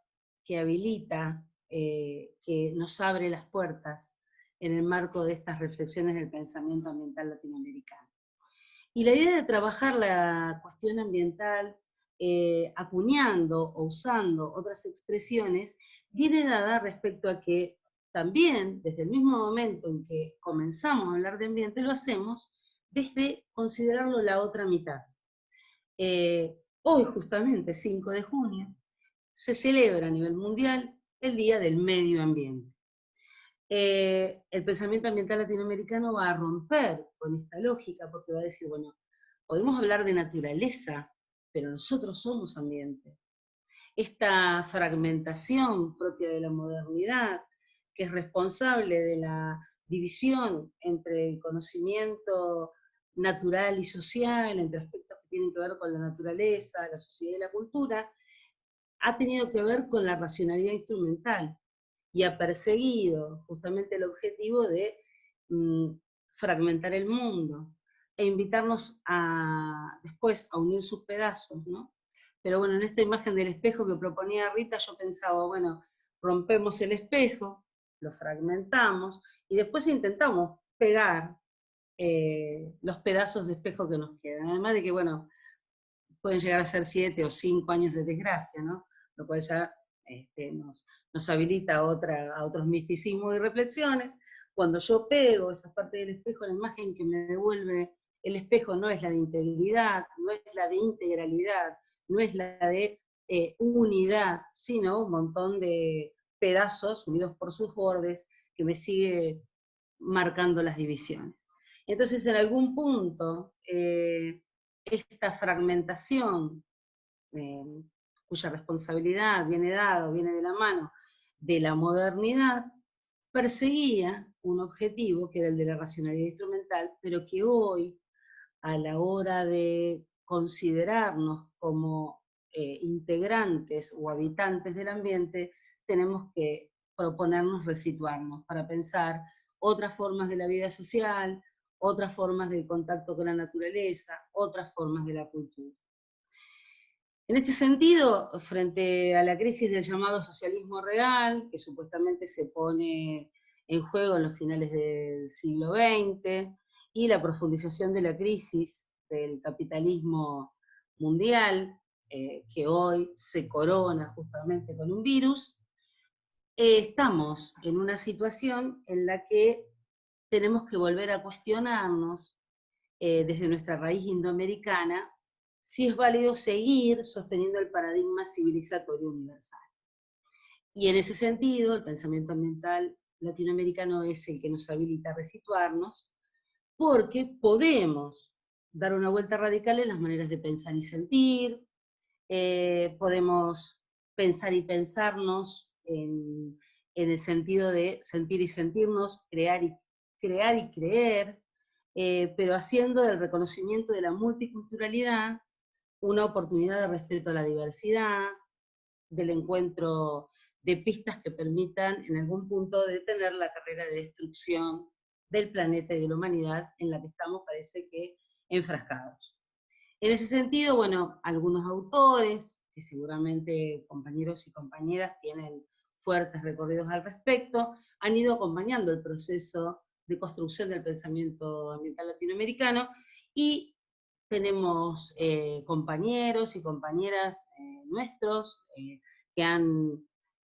que habilita, que nos abre las puertas en el marco de estas reflexiones del pensamiento ambiental latinoamericano. Y la idea de trabajar la cuestión ambiental acuñando o usando otras expresiones viene dada respecto a que también, desde el mismo momento en que comenzamos a hablar de ambiente, lo hacemos desde considerarlo la otra mitad. Hoy, justamente, 5 de junio, se celebra a nivel mundial el Día del Medio Ambiente. El pensamiento ambiental latinoamericano va a romper con esta lógica porque va a decir, bueno, podemos hablar de naturaleza, pero nosotros somos ambiente. Esta fragmentación propia de la modernidad, que es responsable de la división entre el conocimiento natural y social, entre aspectos que tienen que ver con la naturaleza, la sociedad y la cultura, ha tenido que ver con la racionalidad instrumental y ha perseguido justamente el objetivo de fragmentar el mundo e invitarnos después a unir sus pedazos, ¿no? Pero bueno, en esta imagen del espejo que proponía Rita, yo pensaba, bueno, rompemos el espejo, lo fragmentamos, y después intentamos pegar los pedazos de espejo que nos quedan. Además de que, bueno, pueden llegar a ser 7 o 5 años de desgracia, ¿no? Lo cual ya nos habilita a otros misticismos y reflexiones. Cuando yo pego esa parte del espejo, la imagen que me devuelve el espejo no es la de integridad, no es la de integralidad, no es la de unidad, sino un montón de pedazos unidos por sus bordes que me sigue marcando las divisiones. Entonces, en algún punto, esta fragmentación, cuya responsabilidad viene de la mano de la modernidad, perseguía un objetivo que era el de la racionalidad instrumental, pero que hoy, a la hora de considerarnos como integrantes o habitantes del ambiente, tenemos que proponernos resituarnos para pensar otras formas de la vida social, otras formas del contacto con la naturaleza, otras formas de la cultura. En este sentido, frente a la crisis del llamado socialismo real, que supuestamente se pone en juego en los finales del siglo XX, y la profundización de la crisis del capitalismo mundial, que hoy se corona justamente con un virus, estamos en una situación en la que tenemos que volver a cuestionarnos desde nuestra raíz indoamericana si es válido seguir sosteniendo el paradigma civilizatorio universal. Y en ese sentido, el pensamiento ambiental latinoamericano es el que nos habilita a resituarnos, porque podemos dar una vuelta radical en las maneras de pensar y sentir, podemos pensar y pensarnos en el sentido de sentir y sentirnos, crear y creer, pero haciendo del reconocimiento de la multiculturalidad una oportunidad de respeto a la diversidad, del encuentro de pistas que permitan en algún punto detener la carrera de destrucción del planeta y de la humanidad en la que estamos, parece que, enfrascados. En ese sentido, bueno, algunos autores, que seguramente compañeros y compañeras tienen fuertes recorridos al respecto, han ido acompañando el proceso de construcción del pensamiento ambiental latinoamericano, y tenemos compañeros y compañeras nuestros que han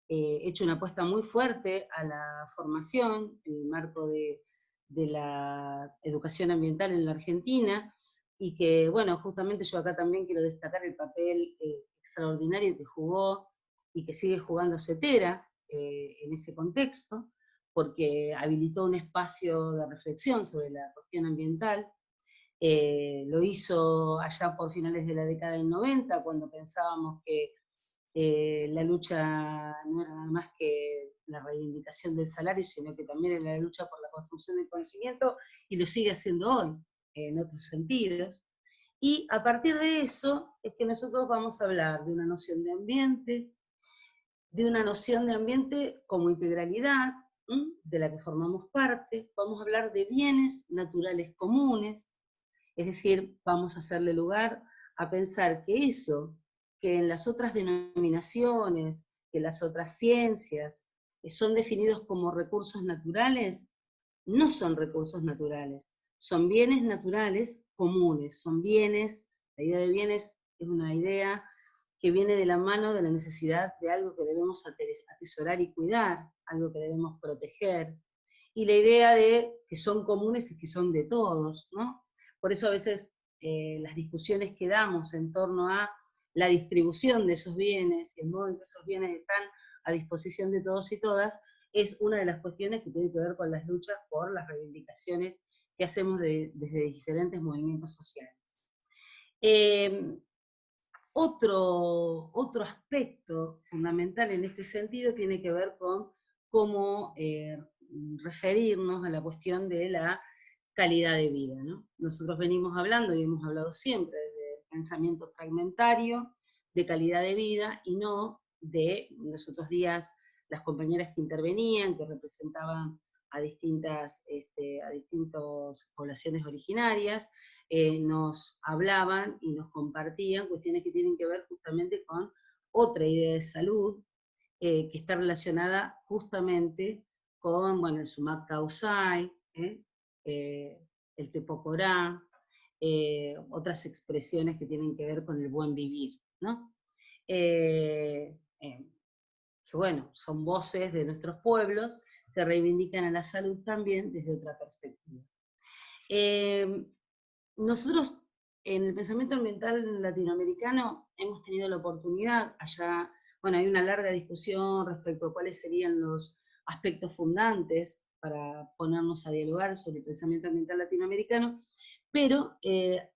hecho una apuesta muy fuerte a la formación en el marco de la educación ambiental en la Argentina, y que, bueno, justamente yo acá también quiero destacar el papel extraordinario que jugó y que sigue jugando CETERA en ese contexto, porque habilitó un espacio de reflexión sobre la cuestión ambiental. Lo hizo allá por finales de la década del 90, cuando pensábamos que la lucha no era nada más que la reivindicación del salario, sino que también era la lucha por la construcción del conocimiento, y lo sigue haciendo hoy, en otros sentidos. Y a partir de eso es que nosotros vamos a hablar de una noción de ambiente, como integralidad, de la que formamos parte. Vamos a hablar de bienes naturales comunes, es decir, vamos a hacerle lugar a pensar que eso que en las otras denominaciones, que las otras ciencias, son definidos como recursos naturales, no son recursos naturales, son bienes naturales comunes, son bienes. La idea de bienes es una idea que viene de la mano de la necesidad de algo que debemos atesorar y cuidar, algo que debemos proteger, y la idea de que son comunes es que son de todos, ¿no? Por eso a veces las discusiones que damos en torno a la distribución de esos bienes y el modo en que esos bienes están a disposición de todos y todas, es una de las cuestiones que tiene que ver con las luchas por las reivindicaciones que hacemos desde diferentes movimientos sociales. Otro aspecto fundamental en este sentido tiene que ver con cómo referirnos a la cuestión de la calidad de vida, ¿no? Nosotros venimos hablando, y hemos hablado siempre, desde el pensamiento fragmentario, de calidad de vida, y no de los otros días las compañeras que intervenían, que representaban a distintas poblaciones originarias, nos hablaban y nos compartían cuestiones que tienen que ver justamente con otra idea de salud, que está relacionada justamente con, bueno, el sumac causai, el tepocorá, otras expresiones que tienen que ver con el buen vivir, ¿no? Que bueno, son voces de nuestros pueblos que reivindican a la salud también desde otra perspectiva. Nosotros en el pensamiento ambiental latinoamericano hemos tenido la oportunidad, allá, bueno, hay una larga discusión respecto a cuáles serían los aspectos fundantes para ponernos a dialogar sobre el pensamiento ambiental latinoamericano, pero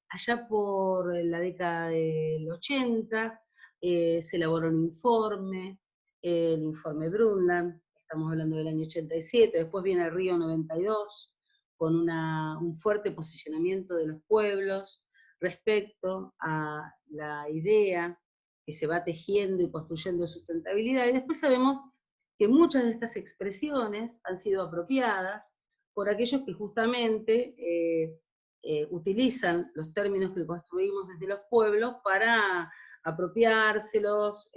allá por la década del 80 se elaboró un informe, el informe Brundtland, estamos hablando del año 87, después viene el Río 92, con un fuerte posicionamiento de los pueblos respecto a la idea que se va tejiendo y construyendo de sustentabilidad, y después sabemos que muchas de estas expresiones han sido apropiadas por aquellos que justamente utilizan los términos que construimos desde los pueblos para apropiárselos,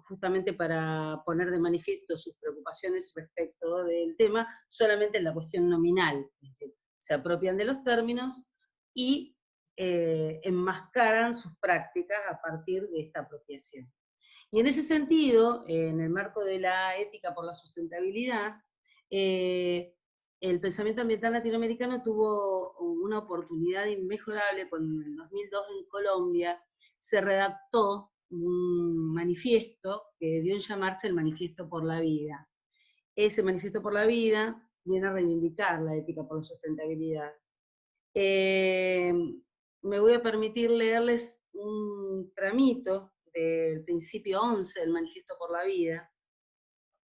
justamente para poner de manifiesto sus preocupaciones respecto del tema, solamente en la cuestión nominal. Es decir, se apropian de los términos y enmascaran sus prácticas a partir de esta apropiación. Y en ese sentido, en el marco de la ética por la sustentabilidad, el pensamiento ambiental latinoamericano tuvo una oportunidad inmejorable cuando en el 2002 en Colombia se redactó un manifiesto que dio en llamarse el Manifiesto por la Vida. Ese Manifiesto por la Vida viene a reivindicar la ética por la sustentabilidad. Me voy a permitir leerles un tramito del principio 11 del Manifiesto por la Vida,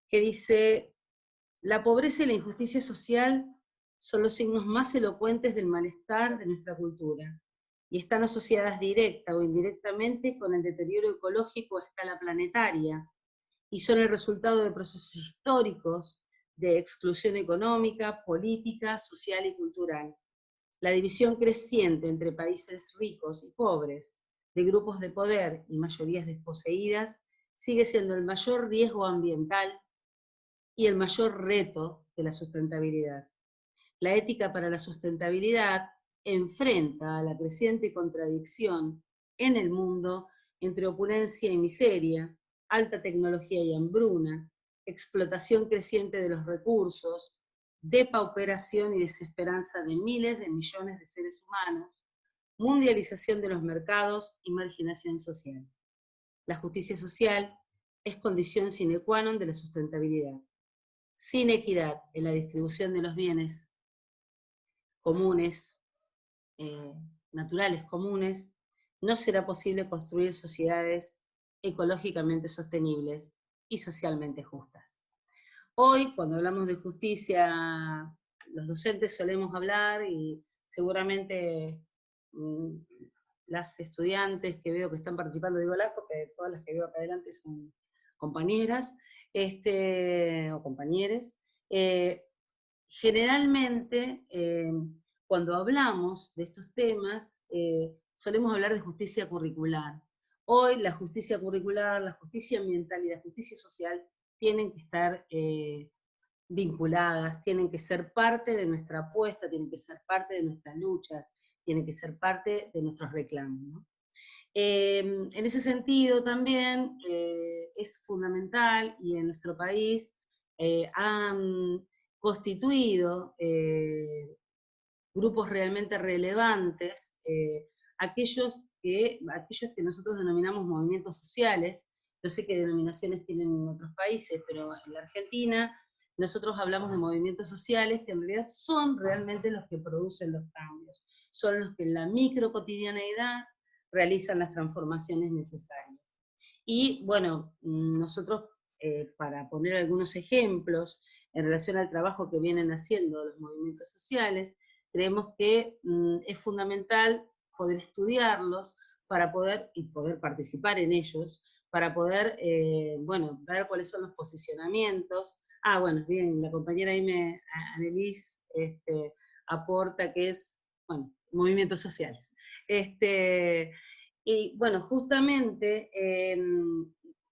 que dice: la pobreza y la injusticia social son los signos más elocuentes del malestar de nuestra cultura, y están asociadas directa o indirectamente con el deterioro ecológico a escala planetaria, y son el resultado de procesos históricos de exclusión económica, política, social y cultural. La división creciente entre países ricos y pobres, de grupos de poder y mayorías desposeídas, sigue siendo el mayor riesgo ambiental y el mayor reto de la sustentabilidad. La ética para la sustentabilidad enfrenta a la creciente contradicción en el mundo entre opulencia y miseria, alta tecnología y hambruna, explotación creciente de los recursos, depauperación y desesperanza de miles de millones de seres humanos, mundialización de los mercados y marginación social. La justicia social es condición sine qua non de la sustentabilidad. Sin equidad en la distribución de los bienes comunes, naturales comunes, no será posible construir sociedades ecológicamente sostenibles y socialmente justas. Hoy, cuando hablamos de justicia, los docentes solemos hablar, y seguramente las estudiantes que veo que están participando, digo las porque todas las que veo acá adelante son compañeras, o compañeres. Generalmente, cuando hablamos de estos temas, solemos hablar de justicia curricular. Hoy la justicia curricular, la justicia ambiental y la justicia social tienen que estar vinculadas, tienen que ser parte de nuestra apuesta, tienen que ser parte de nuestras luchas, tienen que ser parte de nuestros reclamos, ¿no? En ese sentido también es fundamental, y en nuestro país han constituido grupos realmente relevantes, aquellos que nosotros denominamos movimientos sociales. Yo sé que denominaciones tienen en otros países, pero en la Argentina nosotros hablamos de movimientos sociales que en realidad son realmente los que producen los cambios, son los que en la micro cotidianeidad realizan las transformaciones necesarias. Y bueno, nosotros, para poner algunos ejemplos en relación al trabajo que vienen haciendo los movimientos sociales, creemos que es fundamental poder estudiarlos para poder participar en ellos, para poder, ver cuáles son los posicionamientos. Bueno, bien, la compañera Annelise, aporta que es, movimientos sociales. Y bueno, justamente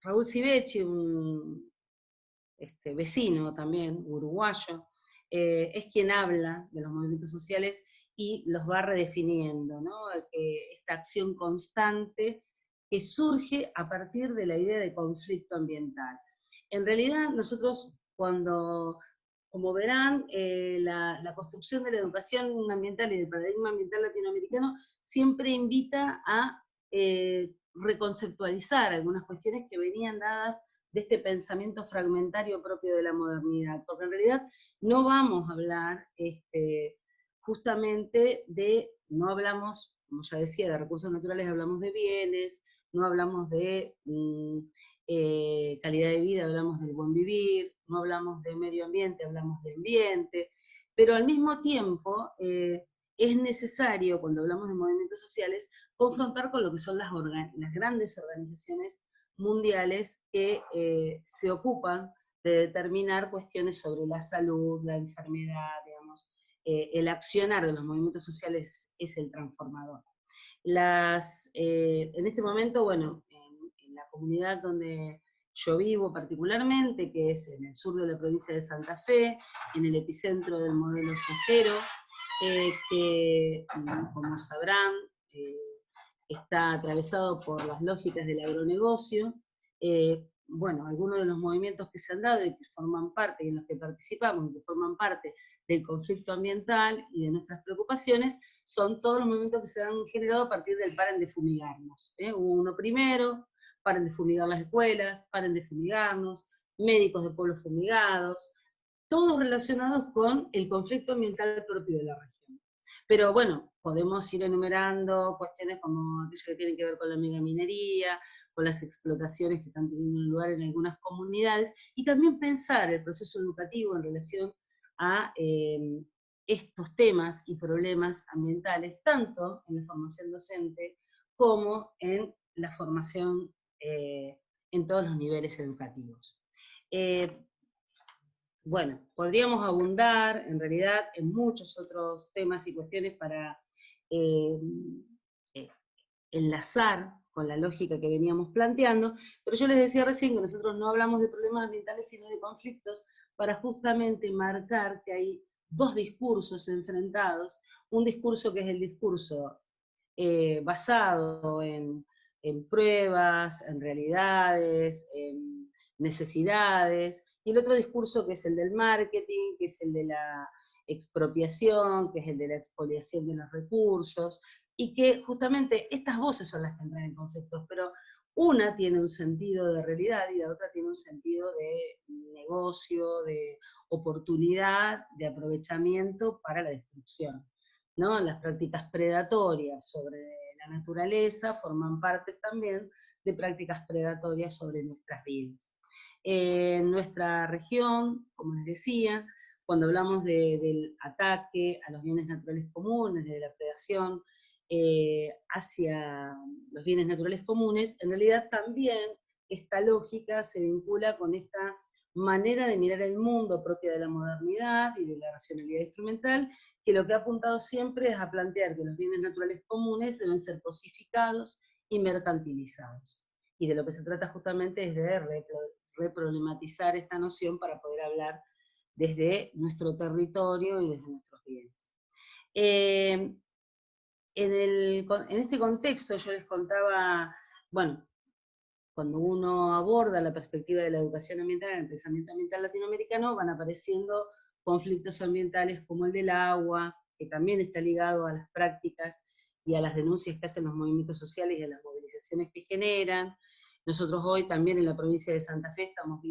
Raúl Civechi, un vecino también, uruguayo, es quien habla de los movimientos sociales y los va redefiniendo, ¿no? Esta acción constante que surge a partir de la idea de conflicto ambiental. En realidad, nosotros como verán, la construcción de la educación ambiental y del paradigma ambiental latinoamericano siempre invita a reconceptualizar algunas cuestiones que venían dadas de este pensamiento fragmentario propio de la modernidad, porque en realidad no vamos a hablar justamente no hablamos, como ya decía, de recursos naturales, hablamos de bienes, no hablamos de calidad de vida, hablamos del buen vivir, no hablamos de medio ambiente, hablamos de ambiente, pero al mismo tiempo es necesario, cuando hablamos de movimientos sociales, confrontar con lo que son las grandes organizaciones mundiales que se ocupan de determinar cuestiones sobre la salud, la enfermedad, digamos. El accionar de los movimientos sociales es el transformador. En este momento, bueno, en la comunidad donde yo vivo particularmente, que es en el sur de la provincia de Santa Fe, en el epicentro del modelo sojero, que, como sabrán, está atravesado por las lógicas del agronegocio. Algunos de los movimientos que se han dado y que forman parte, y en los que participamos, y que forman parte del conflicto ambiental y de nuestras preocupaciones, son todos los movimientos que se han generado a partir del paren de fumigarnos. Hubo uno primero, paren de fumigar las escuelas, paren de fumigarnos, médicos de pueblos fumigados, todos relacionados con el conflicto ambiental propio de la región. Pero bueno, podemos ir enumerando cuestiones como aquellas que tienen que ver con la megaminería, con las explotaciones que están teniendo lugar en algunas comunidades, y también pensar el proceso educativo en relación a estos temas y problemas ambientales, tanto en la formación docente como en la formación en todos los niveles educativos. Bueno, podríamos abundar en realidad en muchos otros temas y cuestiones para enlazar con la lógica que veníamos planteando, pero yo les decía recién que nosotros no hablamos de problemas ambientales sino de conflictos para justamente marcar que hay dos discursos enfrentados, un discurso que es el discurso basado en pruebas, en realidades, en necesidades, y el otro discurso que es el del marketing, que es el de la expropiación, que es el de la expoliación de los recursos, y que justamente estas voces son las que entran en conflictos, pero una tiene un sentido de realidad y la otra tiene un sentido de negocio, de oportunidad, de aprovechamiento para la destrucción, ¿no? Las prácticas predatorias sobre la naturaleza forman parte también de prácticas predatorias sobre nuestras vidas. En nuestra región, como les decía, cuando hablamos del ataque a los bienes naturales comunes, de la predación hacia los bienes naturales comunes, en realidad también esta lógica se vincula con esta manera de mirar el mundo propia de la modernidad y de la racionalidad instrumental, que lo que ha apuntado siempre es a plantear que los bienes naturales comunes deben ser cosificados y mercantilizados. Y de lo que se trata justamente es de reproblematizar esta noción para poder hablar desde nuestro territorio y desde nuestros bienes. En este contexto yo les contaba, bueno, cuando uno aborda la perspectiva de la educación ambiental en el pensamiento ambiental latinoamericano, van apareciendo conflictos ambientales como el del agua, que también está ligado a las prácticas y a las denuncias que hacen los movimientos sociales y a las movilizaciones que generan. Nosotros hoy también en la provincia de Santa Fe estamos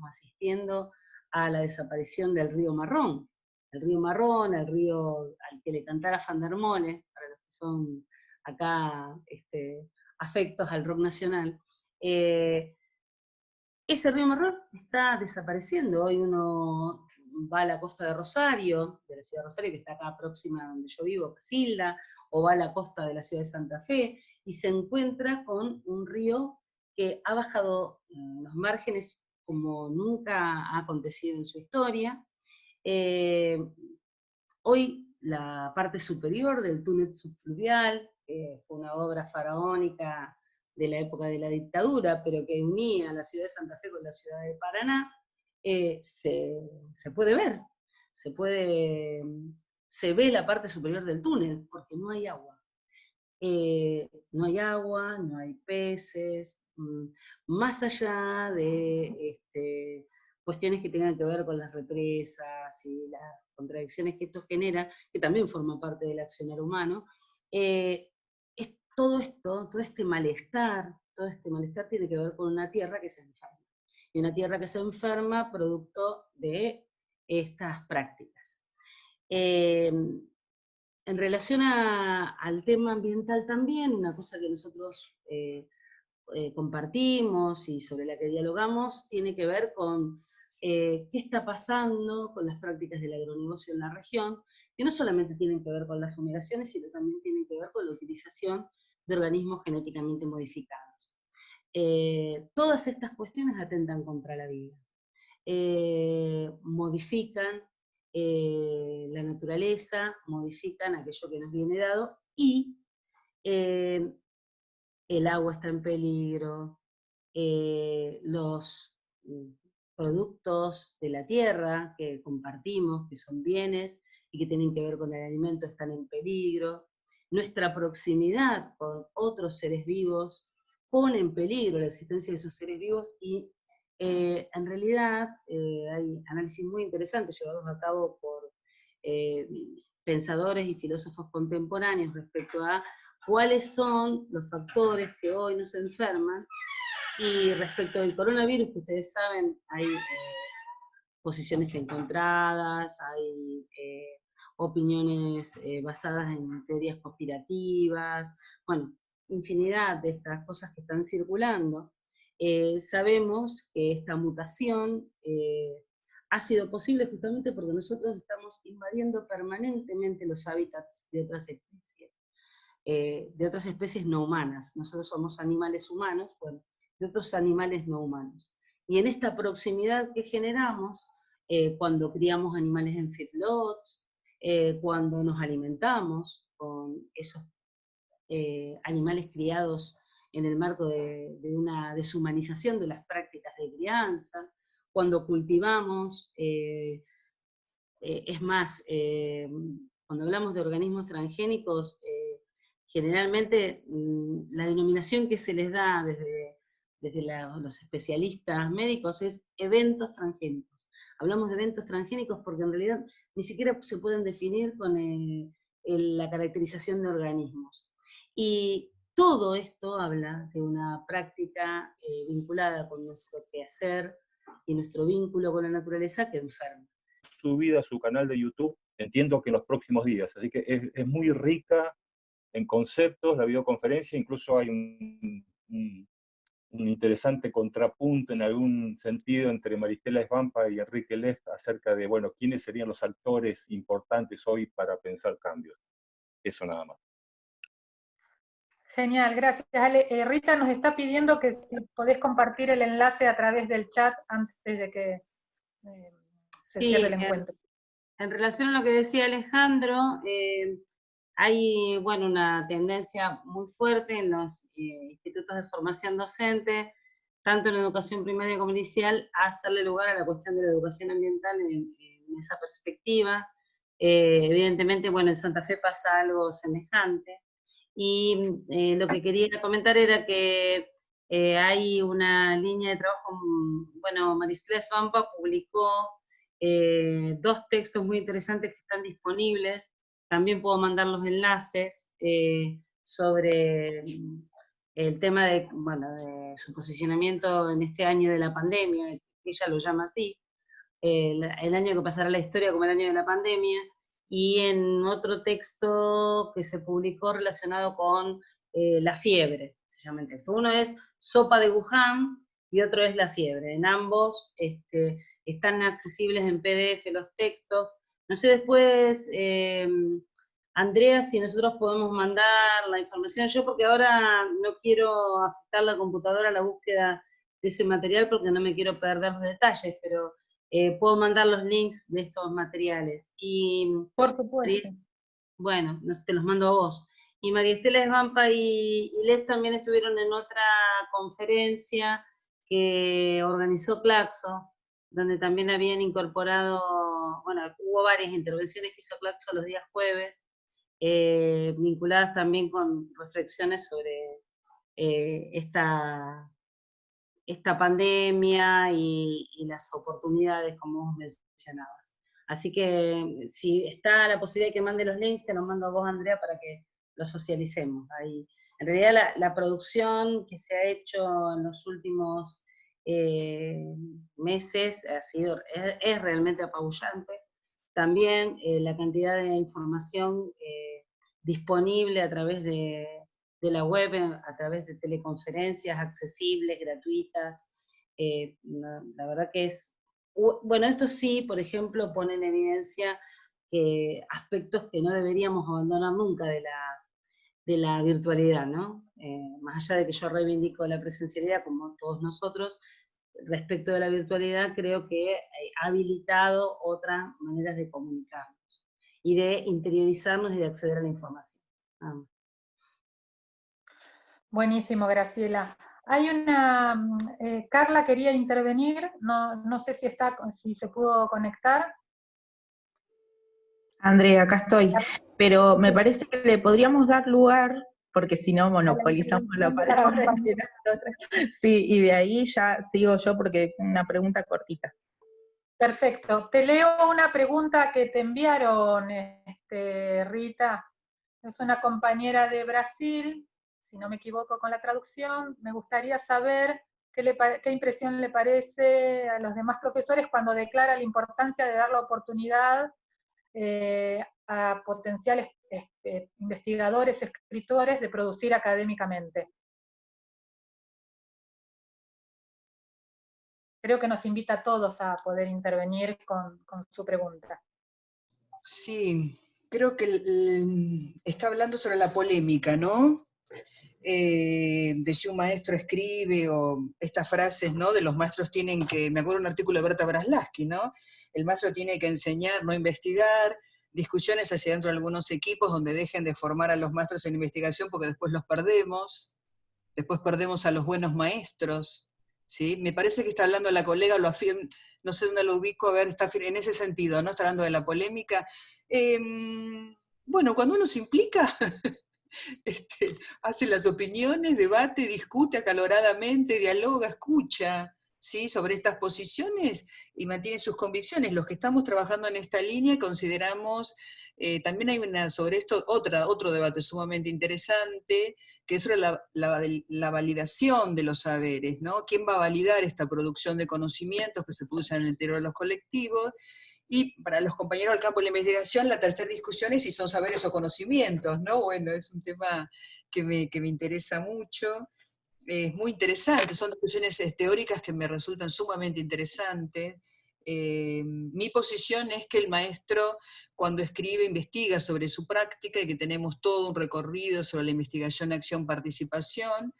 asistiendo a la desaparición del río Marrón. El río Marrón, el río al que le cantara Van der Molle, para los que son acá afectos al rock nacional. Ese río Marrón está desapareciendo. Hoy uno va a la costa de Rosario, de la ciudad de Rosario, que está acá próxima a donde yo vivo, Casilda, o va a la costa de la ciudad de Santa Fe, y se encuentra con un río que ha bajado los márgenes como nunca ha acontecido en su historia. Hoy la parte superior del túnel subfluvial, que fue una obra faraónica de la época de la dictadura, pero que unía la ciudad de Santa Fe con la ciudad de Paraná, se puede ver, se ve la parte superior del túnel, porque no hay agua. No hay agua, no hay peces, más allá de cuestiones que tengan que ver con las represas y las contradicciones que esto genera, que también forma parte del accionar humano, es todo este malestar tiene que ver con una tierra que se enferma. Y una tierra que se enferma producto de estas prácticas. En relación al tema ambiental también, una cosa que nosotros compartimos y sobre la que dialogamos, tiene que ver con qué está pasando con las prácticas del agronegocio en la región, que no solamente tienen que ver con las fumigaciones, sino también tienen que ver con la utilización de organismos genéticamente modificados. Todas estas cuestiones atentan contra la vida. Modifican la naturaleza, modifican aquello que nos viene dado, y el agua está en peligro, los productos de la tierra que compartimos, que son bienes y que tienen que ver con el alimento, están en peligro. Nuestra proximidad con otros seres vivos pone en peligro la existencia de esos seres vivos, y en realidad hay análisis muy interesantes llevados a cabo por pensadores y filósofos contemporáneos respecto a cuáles son los factores que hoy nos enferman. Y respecto del coronavirus, que ustedes saben, hay posiciones encontradas, hay opiniones basadas en teorías conspirativas, bueno, infinidad de estas cosas que están circulando. Sabemos que esta mutación ha sido posible justamente porque nosotros estamos invadiendo permanentemente los hábitats de otras especies no humanas. Nosotros somos animales humanos, bueno, de otros animales no humanos. Y en esta proximidad que generamos, cuando criamos animales en feedlots, cuando nos alimentamos con esos animales criados en el marco de una deshumanización de las prácticas de crianza, cuando cultivamos, es más, cuando hablamos de organismos transgénicos, generalmente la denominación que se les da desde los especialistas médicos es eventos transgénicos. Hablamos de eventos transgénicos porque en realidad ni siquiera se pueden definir con la caracterización de organismos. Y todo esto habla de una práctica vinculada con nuestro quehacer y nuestro vínculo con la naturaleza que enferma. Subida a su canal de YouTube, entiendo que en los próximos días, así que es muy rica en conceptos, la videoconferencia, incluso hay un interesante contrapunto en algún sentido entre Maristela Svampa y Enrique Left acerca de, bueno, quiénes serían los actores importantes hoy para pensar cambios. Eso nada más. Genial, gracias Ale. Rita nos está pidiendo que si podés compartir el enlace a través del chat antes de que se cierre el encuentro. En relación a lo que decía Alejandro, hay bueno, una tendencia muy fuerte en los institutos de formación docente, tanto en educación primaria como inicial, a hacerle lugar a la cuestión de la educación ambiental en esa perspectiva. Evidentemente, bueno, en Santa Fe pasa algo semejante. Y lo que quería comentar era que hay una línea de trabajo, bueno, Maristela Svampa publicó 2 textos muy interesantes que están disponibles. También puedo mandar los enlaces sobre el tema de, bueno, de su posicionamiento en este año de la pandemia, ella lo llama así, el año que pasará la historia como el año de la pandemia, y en otro texto que se publicó relacionado con la fiebre, se llama el texto. Uno es Sopa de Wuhan y otro es La fiebre. En ambos están accesibles en PDF los textos. No sé después, Andrea, si nosotros podemos mandar la información. Yo porque ahora no quiero afectar la computadora a la búsqueda de ese material porque no me quiero perder los detalles, pero puedo mandar los links de estos materiales. Y, por supuesto. Bueno, te los mando a vos. Y María Estela Svampa y Lev también estuvieron en otra conferencia que organizó Claxo, donde también habían incorporado, bueno, hubo varias intervenciones que hizo Claxo los días jueves, vinculadas también con reflexiones sobre esta pandemia y las oportunidades, como vos mencionabas. Así que si está la posibilidad de que mande los links, te los mando a vos, Andrea, para que los socialicemos. Ahí. En realidad la producción que se ha hecho en los últimos meses es realmente apabullante. También la cantidad de información disponible a través de la web, a través de teleconferencias accesibles, gratuitas. La verdad que es, bueno, esto sí, por ejemplo, pone en evidencia que aspectos que no deberíamos abandonar nunca de la virtualidad, ¿no? Más allá de que yo reivindico la presencialidad como todos nosotros, respecto de la virtualidad creo que ha habilitado otras maneras de comunicarnos y de interiorizarnos y de acceder a la información. Buenísimo, Graciela. Hay una, Carla quería intervenir, no sé si se pudo conectar. Andrea, acá estoy, pero me parece que le podríamos dar lugar, porque si no monopolizamos la palabra. Sí, y de ahí ya sigo yo porque una pregunta cortita. Perfecto. Te leo una pregunta que te enviaron, Rita. Es una compañera de Brasil, si no me equivoco con la traducción. Me gustaría saber qué impresión le parece a los demás profesores cuando declara la importancia de dar la oportunidad a potenciales investigadores, escritores, de producir académicamente. creo que nos invita a todos a poder intervenir con su pregunta. Sí, creo que está hablando sobre la polémica, ¿no? De si un maestro escribe, o estas frases, ¿no? De los maestros tienen que, me acuerdo de un artículo de Berta Braslavsky, ¿no? El maestro tiene que enseñar, no investigar, discusiones hacia dentro de algunos equipos donde dejen de formar a los maestros en investigación porque después los perdemos, después perdemos a los buenos maestros, ¿sí? Me parece que está hablando la colega, lo afirma, no sé dónde lo ubico, a ver, está en ese sentido, ¿no? Está hablando de la polémica. Bueno, cuando uno se implica, hace las opiniones, debate, discute acaloradamente, dialoga, escucha, ¿sí? Sobre estas posiciones y mantiene sus convicciones. Los que estamos trabajando en esta línea consideramos, también hay sobre esto otro debate sumamente interesante, que es sobre la validación de los saberes, ¿no? ¿Quién va a validar esta producción de conocimientos que se produce en el interior de los colectivos? Y para los compañeros del campo de la investigación, la tercera discusión es si son saberes o conocimientos, ¿no? Bueno, es un tema que me interesa mucho, es muy interesante, son discusiones teóricas que me resultan sumamente interesantes. Mi posición es que el maestro, cuando escribe, investiga sobre su práctica y que tenemos todo un recorrido sobre la investigación, acción, participación.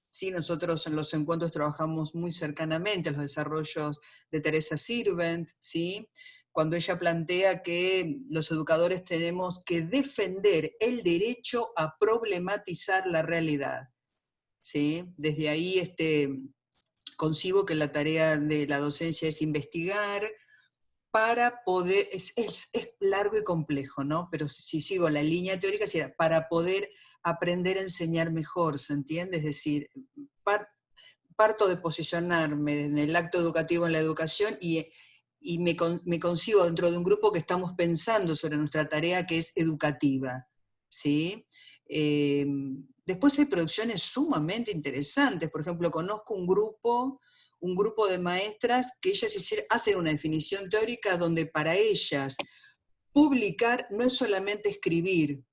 Sí, nosotros en los encuentros trabajamos muy cercanamente los desarrollos de Teresa Sirvent, ¿sí? Cuando ella plantea que los educadores tenemos que defender el derecho a problematizar la realidad, ¿sí? Desde ahí concibo que la tarea de la docencia es investigar para poder, es largo y complejo, ¿no? Pero si sigo la línea teórica, sería para poder aprender a enseñar mejor, ¿se entiende? Es decir, parto de posicionarme en el acto educativo en la educación y me consigo dentro de un grupo que estamos pensando sobre nuestra tarea que es educativa, ¿sí? Después hay producciones sumamente interesantes, por ejemplo, conozco un grupo de maestras que ellas hacen una definición teórica donde para ellas publicar no es solamente escribir,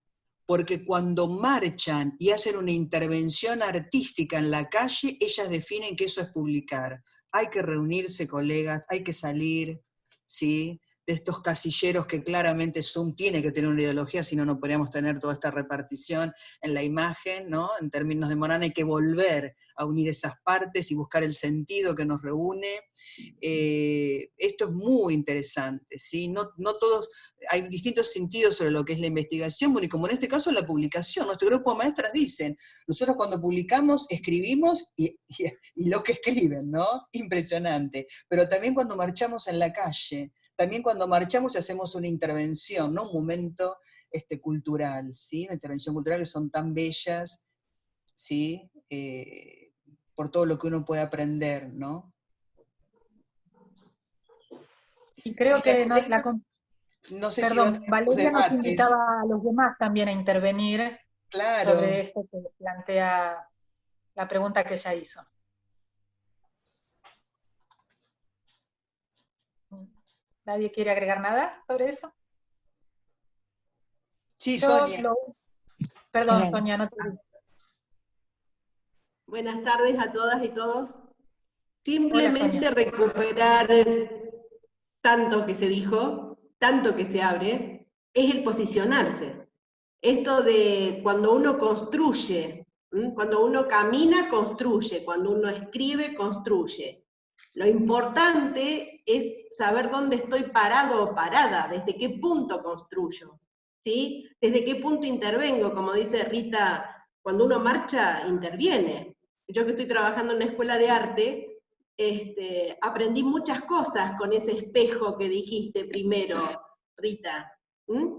porque cuando marchan y hacen una intervención artística en la calle, ellas definen que eso es publicar. Hay que reunirse, colegas, hay que salir, ¿sí? De estos casilleros que claramente Zoom tiene que tener una ideología, si no, no podríamos tener toda esta repartición en la imagen, ¿no? En términos de Morán hay que volver a unir esas partes y buscar el sentido que nos reúne. Esto es muy interesante, ¿sí? No todos, hay distintos sentidos sobre lo que es la investigación, bueno, y como en este caso la publicación, nuestro grupo de maestras dicen, nosotros cuando publicamos, escribimos y lo que escriben, ¿no? Impresionante. Pero también cuando marchamos en la calle, también cuando marchamos y hacemos una intervención, ¿no? Un momento cultural, ¿sí? Una intervención cultural que son tan bellas, ¿sí? Por todo lo que uno puede aprender, ¿no? Y creo que no sé perdón, si va a Valeria nos debates. invitaba a los demás también a intervenir Claro. sobre esto que plantea la pregunta que ella hizo. ¿Nadie quiere agregar nada sobre eso? Sí, Sonia. Perdón, Sonia, no te digo. Buenas tardes a todas y todos. Simplemente Hola, recuperar tanto que se dijo, tanto que se abre, es el posicionarse. Esto de cuando uno construye, cuando uno camina, construye, cuando uno escribe, construye. Lo importante es saber dónde estoy parado o parada, desde qué punto construyo, ¿sí? Desde qué punto intervengo, como dice Rita, cuando uno marcha, interviene. Yo que estoy trabajando en una escuela de arte, aprendí muchas cosas con ese espejo que dijiste primero, Rita.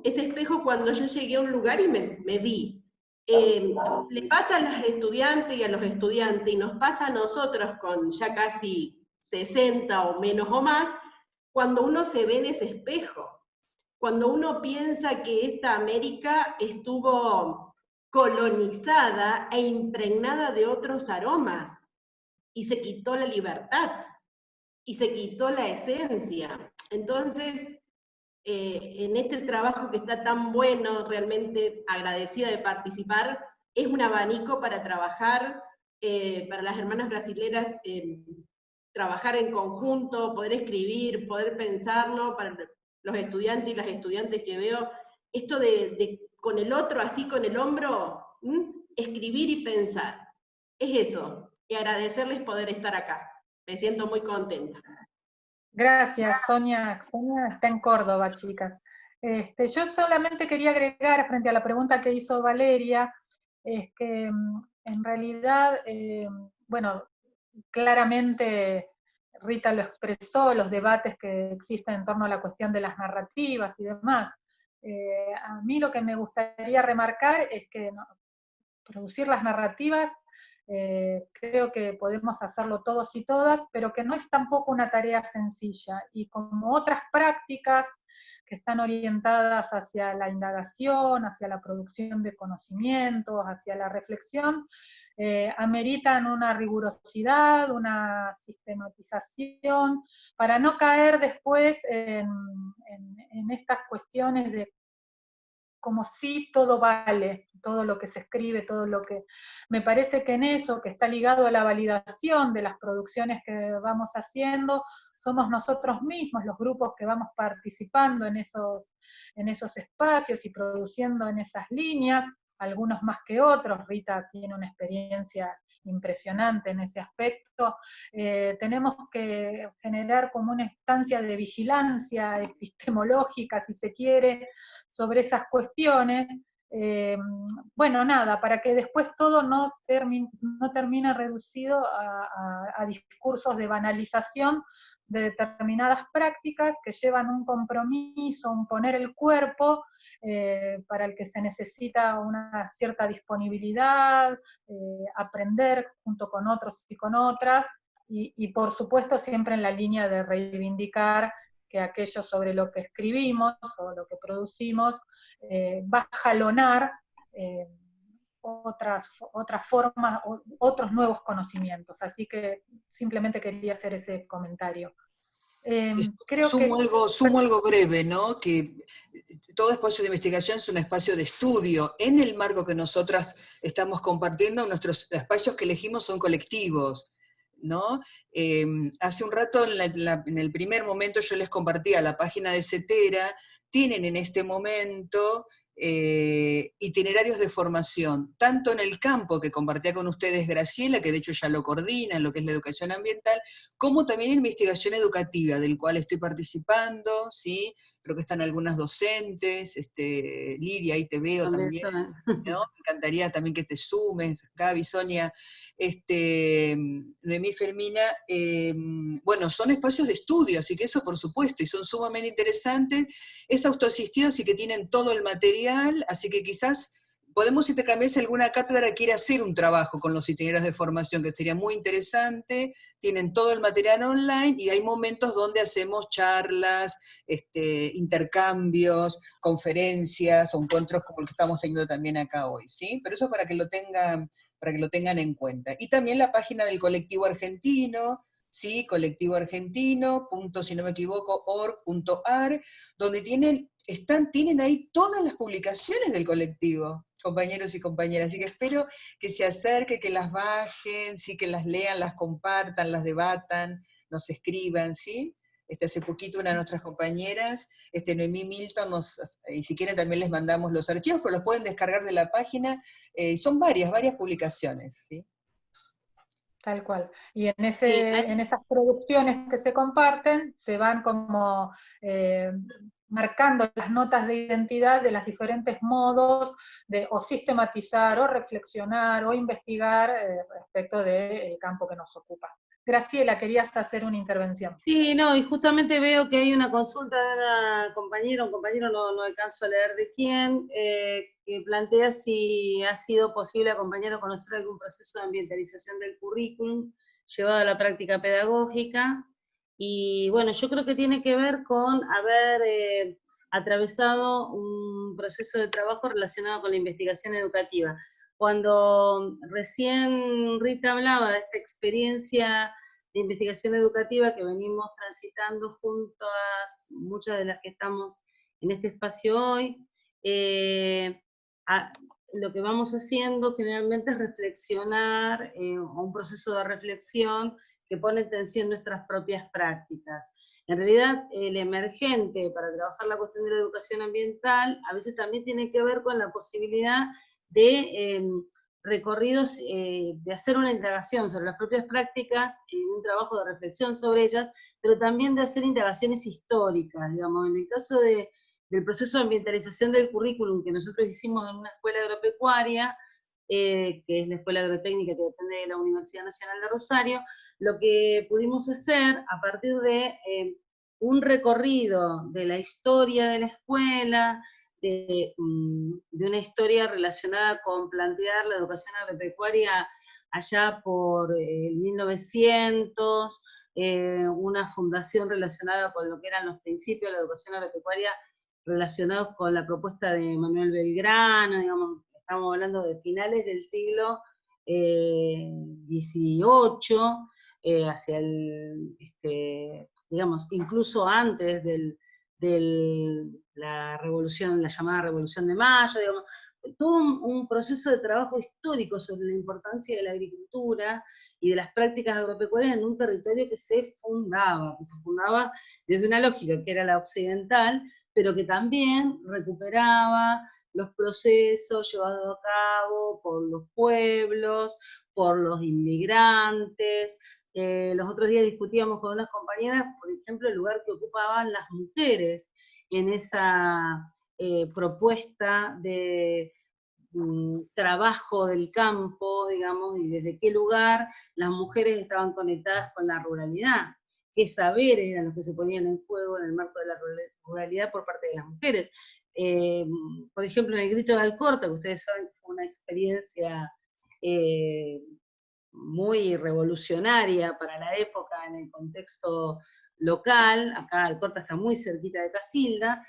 Ese espejo cuando yo llegué a un lugar y me vi. Le pasa a las estudiantes y a los estudiantes, y nos pasa a nosotros con ya casi 60 o menos o más, cuando uno se ve en ese espejo. Cuando uno piensa que esta América estuvo colonizada e impregnada de otros aromas, y se quitó la libertad, y se quitó la esencia. Entonces, en este trabajo que está tan bueno, realmente agradecida de participar, es un abanico para trabajar para las hermanas brasileras trabajar en conjunto, poder escribir, poder pensar, ¿no? Para los estudiantes y las estudiantes que veo, esto de con el otro, así con el hombro, escribir y pensar. Es eso, y agradecerles poder estar acá. Me siento muy contenta. Gracias, Sonia. Sonia está en Córdoba, chicas. Yo solamente quería agregar, frente a la pregunta que hizo Valeria, es que en realidad, bueno, claramente Rita lo expresó, los debates que existen en torno a la cuestión de las narrativas y demás. A mí lo que me gustaría remarcar es que producir las narrativas creo que podemos hacerlo todos y todas, pero que no es tampoco una tarea sencilla. Y como otras prácticas que están orientadas hacia la indagación, hacia la producción de conocimientos, hacia la reflexión, ameritan una rigurosidad, una sistematización, para no caer después en estas cuestiones de como si todo vale, todo lo que se escribe, todo lo que... Me parece que en eso, que está ligado a la validación de las producciones que vamos haciendo, somos nosotros mismos, los grupos que vamos participando en esos espacios y produciendo en esas líneas, algunos más que otros. Rita tiene una experiencia impresionante en ese aspecto. Tenemos que generar como una instancia de vigilancia epistemológica, si se quiere, sobre esas cuestiones. Bueno, nada, para que después todo no termine reducido a discursos de banalización de determinadas prácticas que llevan un compromiso, un poner el cuerpo, para el que se necesita una cierta disponibilidad, aprender junto con otros y con otras, y por supuesto siempre en la línea de reivindicar que aquello sobre lo que escribimos o lo que producimos va a jalonar otras formas, otros nuevos conocimientos. Así que simplemente quería hacer ese comentario. Creo Sumo algo breve, ¿no? Que todo espacio de investigación es un espacio de estudio. En el marco que nosotras estamos compartiendo, nuestros espacios que elegimos son colectivos, ¿no? Hace un rato, en el primer momento, yo les compartía la página de CETERA. Tienen en este momento itinerarios de formación, tanto en el campo que compartía con ustedes Graciela, que de hecho ya lo coordina en lo que es la educación ambiental, como también en investigación educativa, del cual estoy participando, ¿sí? Creo que están algunas docentes, Lidia, ahí te veo también, ¿no? Me encantaría también que te sumes, Gaby, Sonia, Noemí, Fermina, bueno, son espacios de estudio, así que eso por supuesto, y son sumamente interesantes, es autoasistido, así que tienen todo el material, así que quizás podemos intercambiar si alguna cátedra quiere hacer un trabajo con los itinerarios de formación, que sería muy interesante. Tienen todo el material online y hay momentos donde hacemos charlas, intercambios, conferencias o encuentros como el que estamos teniendo también acá hoy, ¿sí? Pero eso para que lo tengan en cuenta. Y también la página del colectivo argentino, ¿sí? colectivoargentino, si no me equivoco, org.ar, donde tienen ahí todas las publicaciones del colectivo, compañeros y compañeras, así que espero que se acerquen, que las bajen, ¿sí? Que las lean, las compartan, las debatan, nos escriban, ¿sí? Hace poquito una de nuestras compañeras, Noemí Milton, y si quieren también les mandamos los archivos, pero los pueden descargar de la página, son varias publicaciones, ¿sí? Tal cual. Y en esas producciones que se comparten, se van como marcando las notas de identidad de los diferentes modos de o sistematizar, o reflexionar, o investigar respecto del campo que nos ocupa. Graciela, querías hacer una intervención. Sí, no, y justamente veo que hay una consulta de una compañera, un compañero, no alcanzo a leer de quién, que plantea si ha sido posible acompañar o conocer algún proceso de ambientalización del currículum llevado a la práctica pedagógica. Y bueno, yo creo que tiene que ver con haber atravesado un proceso de trabajo relacionado con la investigación educativa. Cuando recién Rita hablaba de esta experiencia de investigación educativa que venimos transitando juntas, muchas de las que estamos en este espacio hoy, lo que vamos haciendo generalmente es reflexionar, un proceso de reflexión que pone en tensión nuestras propias prácticas. En realidad, el emergente para trabajar la cuestión de la educación ambiental a veces también tiene que ver con la posibilidad de recorridos, de hacer una indagación sobre las propias prácticas, un trabajo de reflexión sobre ellas, pero también de hacer indagaciones históricas, digamos. En el caso del proceso de ambientalización del currículum que nosotros hicimos en una escuela agropecuaria, que es la Escuela Agrotécnica que depende de la Universidad Nacional de Rosario, lo que pudimos hacer a partir de un recorrido de la historia de la escuela, de una historia relacionada con plantear la educación agropecuaria allá por el 1900, una fundación relacionada con lo que eran los principios de la educación agropecuaria relacionados con la propuesta de Manuel Belgrano, digamos, estamos hablando de finales del siglo XVIII, hacia el, digamos, incluso antes de la revolución, la llamada Revolución de Mayo, digamos, todo un proceso de trabajo histórico sobre la importancia de la agricultura y de las prácticas agropecuarias en un territorio que se fundaba desde una lógica que era la occidental, pero que también recuperaba los procesos llevados a cabo por los pueblos, por los inmigrantes. Los otros días discutíamos con unas compañeras, por ejemplo, el lugar que ocupaban las mujeres en esa propuesta de trabajo del campo, digamos, y desde qué lugar las mujeres estaban conectadas con la ruralidad, qué saberes eran los que se ponían en juego en el marco de la ruralidad por parte de las mujeres. Por ejemplo, en el Grito de Alcorta, que ustedes saben que fue una experiencia muy revolucionaria para la época en el contexto local, acá Alcorta está muy cerquita de Casilda,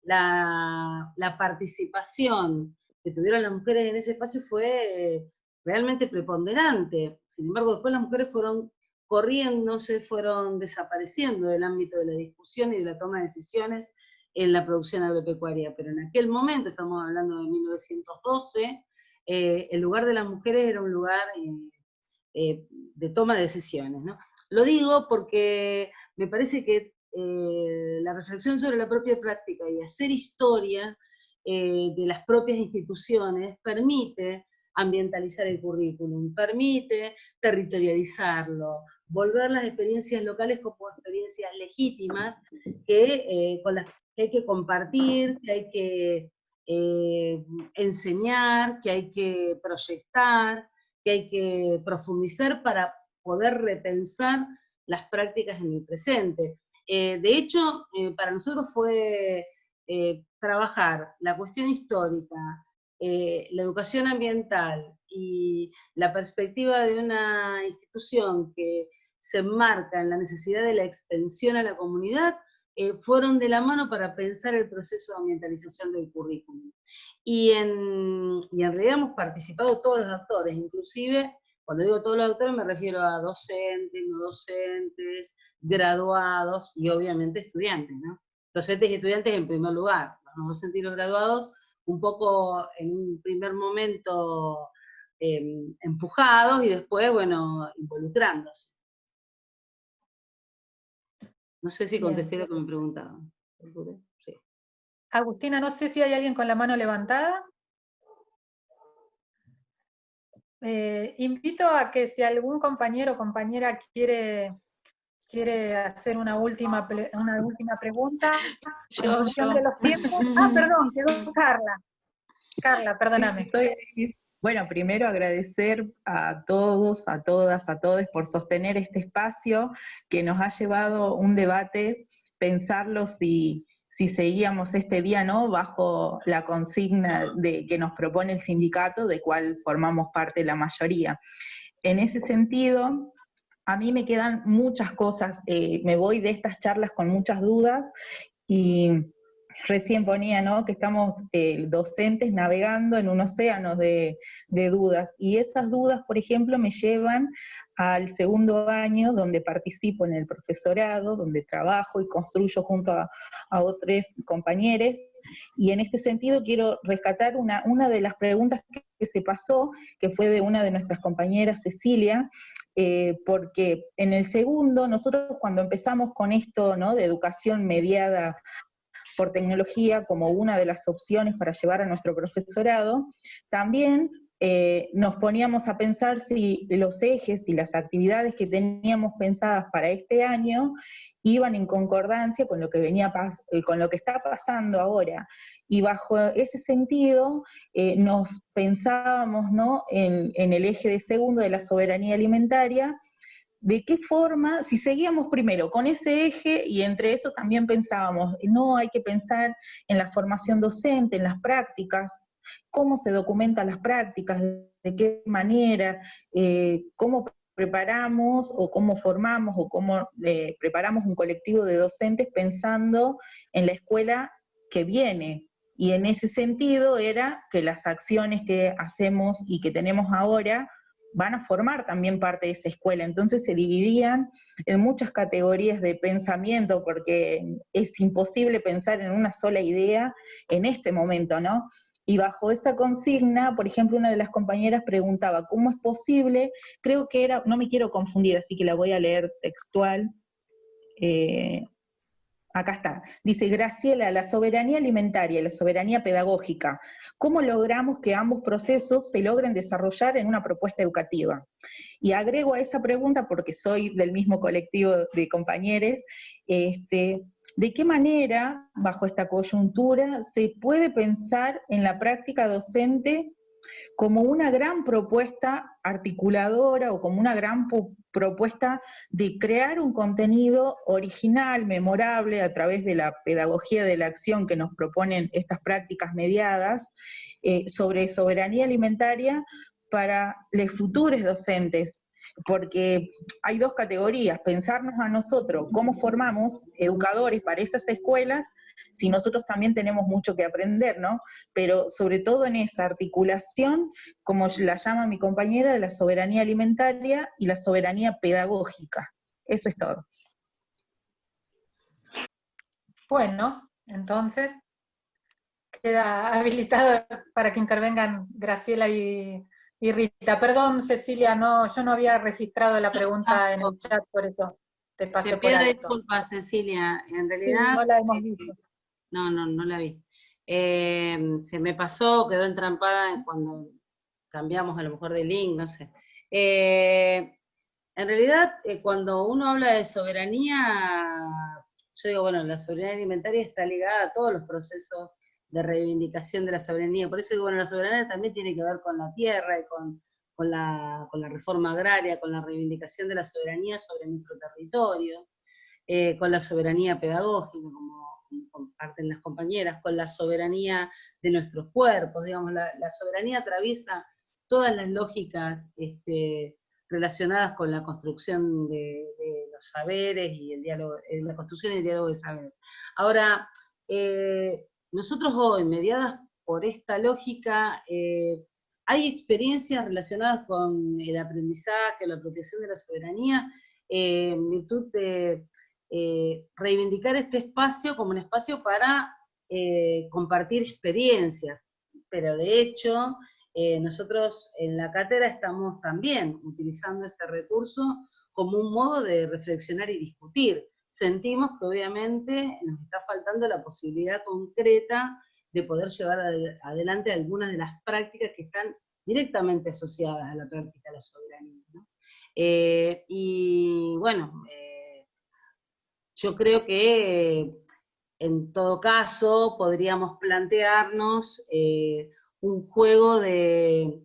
la participación que tuvieron las mujeres en ese espacio fue realmente preponderante. Sin embargo, después las mujeres fueron corriéndose, fueron desapareciendo del ámbito de la discusión y de la toma de decisiones en la producción agropecuaria, pero en aquel momento, estamos hablando de 1912, el lugar de las mujeres era un lugar de toma de decisiones, ¿no? Lo digo porque me parece que la reflexión sobre la propia práctica y hacer historia de las propias instituciones permite ambientalizar el currículum, permite territorializarlo, volver las experiencias locales como experiencias legítimas con las que hay que compartir, que hay que enseñar, que hay que proyectar, que hay que profundizar para poder repensar las prácticas en el presente. De hecho, para nosotros fue trabajar la cuestión histórica, la educación ambiental y la perspectiva de una institución que se enmarca en la necesidad de la extensión a la comunidad, fueron de la mano para pensar el proceso de ambientalización del currículum. Y en realidad hemos participado todos los actores, inclusive, cuando digo todos los actores me refiero a docentes, no docentes, graduados y obviamente estudiantes, ¿no? Docentes y estudiantes en primer lugar, los docentes y los graduados un poco en un primer momento empujados y después, bueno, involucrándose. No sé si contesté lo que me preguntaban. Sí. Agustina, no sé si hay alguien con la mano levantada. Invito a que si algún compañero o compañera quiere hacer una última pregunta, en función de los tiempos. Perdón, quedó Carla. Carla, perdóname. Bueno, primero agradecer a todos, a todas, a todos por sostener este espacio que nos ha llevado un debate, pensarlo si seguíamos este día, ¿no?, bajo la consigna que nos propone el sindicato, de cual formamos parte la mayoría. En ese sentido, a mí me quedan muchas cosas, me voy de estas charlas con muchas dudas, y recién ponía, ¿no?, que estamos docentes navegando en un océano de dudas, y esas dudas, por ejemplo, me llevan al segundo año, donde participo en el profesorado, donde trabajo y construyo junto a otros compañeros, y en este sentido quiero rescatar una de las preguntas que que se pasó, que fue de una de nuestras compañeras, Cecilia, porque en el segundo, nosotros cuando empezamos con esto, ¿no?, de educación mediada por tecnología como una de las opciones para llevar a nuestro profesorado, también nos poníamos a pensar si los ejes y las actividades que teníamos pensadas para este año iban en concordancia con lo que con lo que está pasando ahora. Y bajo ese sentido nos pensábamos, ¿no?, en el eje de segundo de la soberanía alimentaria, de qué forma, si seguíamos primero con ese eje, y entre eso también pensábamos, no, hay que pensar en la formación docente, en las prácticas, cómo se documentan las prácticas, de qué manera, cómo preparamos o cómo formamos o cómo preparamos un colectivo de docentes pensando en la escuela que viene. Y en ese sentido era que las acciones que hacemos y que tenemos ahora van a formar también parte de esa escuela. Entonces se dividían en muchas categorías de pensamiento, porque es imposible pensar en una sola idea en este momento, ¿no? Y bajo esa consigna, por ejemplo, una de las compañeras preguntaba, ¿cómo es posible? Creo que era, no me quiero confundir, así que la voy a leer textual. Acá está. Dice, Graciela, la soberanía alimentaria y la soberanía pedagógica, ¿cómo logramos que ambos procesos se logren desarrollar en una propuesta educativa? Y agrego a esa pregunta, porque soy del mismo colectivo de compañeros, ¿de qué manera, bajo esta coyuntura, se puede pensar en la práctica docente como una gran propuesta articuladora o como una gran propuesta de crear un contenido original, memorable, a través de la pedagogía de la acción que nos proponen estas prácticas mediadas, sobre soberanía alimentaria para los futuros docentes? Porque hay dos categorías, pensarnos a nosotros cómo formamos educadores para esas escuelas, si nosotros también tenemos mucho que aprender, ¿no? Pero sobre todo en esa articulación, como la llama mi compañera, de la soberanía alimentaria y la soberanía pedagógica. Eso es todo. Bueno, entonces queda habilitado para que intervengan Graciela y Rita. Perdón, Cecilia, no, yo no había registrado la pregunta en el chat, por eso te pasé por alto. Te pido disculpas, Cecilia, en realidad... Sí, no la hemos visto. No la vi. Se me pasó, quedó entrampada cuando cambiamos a lo mejor de link, no sé. En realidad, cuando uno habla de soberanía, yo digo, bueno, la soberanía alimentaria está ligada a todos los procesos de reivindicación de la soberanía. Por eso digo, bueno, la soberanía también tiene que ver con la tierra y con la reforma agraria, con la reivindicación de la soberanía sobre nuestro territorio, con la soberanía pedagógica, como comparten las compañeras, con la soberanía de nuestros cuerpos, digamos, la soberanía atraviesa todas las lógicas relacionadas con la construcción de los saberes y el diálogo, la construcción y el diálogo de saberes. Ahora, nosotros hoy, mediadas por esta lógica, hay experiencias relacionadas con el aprendizaje, la apropiación de la soberanía, en virtud de reivindicar este espacio como un espacio para compartir experiencias, pero de hecho nosotros en la cátedra estamos también utilizando este recurso como un modo de reflexionar y discutir. Sentimos que obviamente nos está faltando la posibilidad concreta de poder llevar adelante algunas de las prácticas que están directamente asociadas a la práctica de la soberanía, ¿no? Y bueno, yo creo que en todo caso podríamos plantearnos un juego de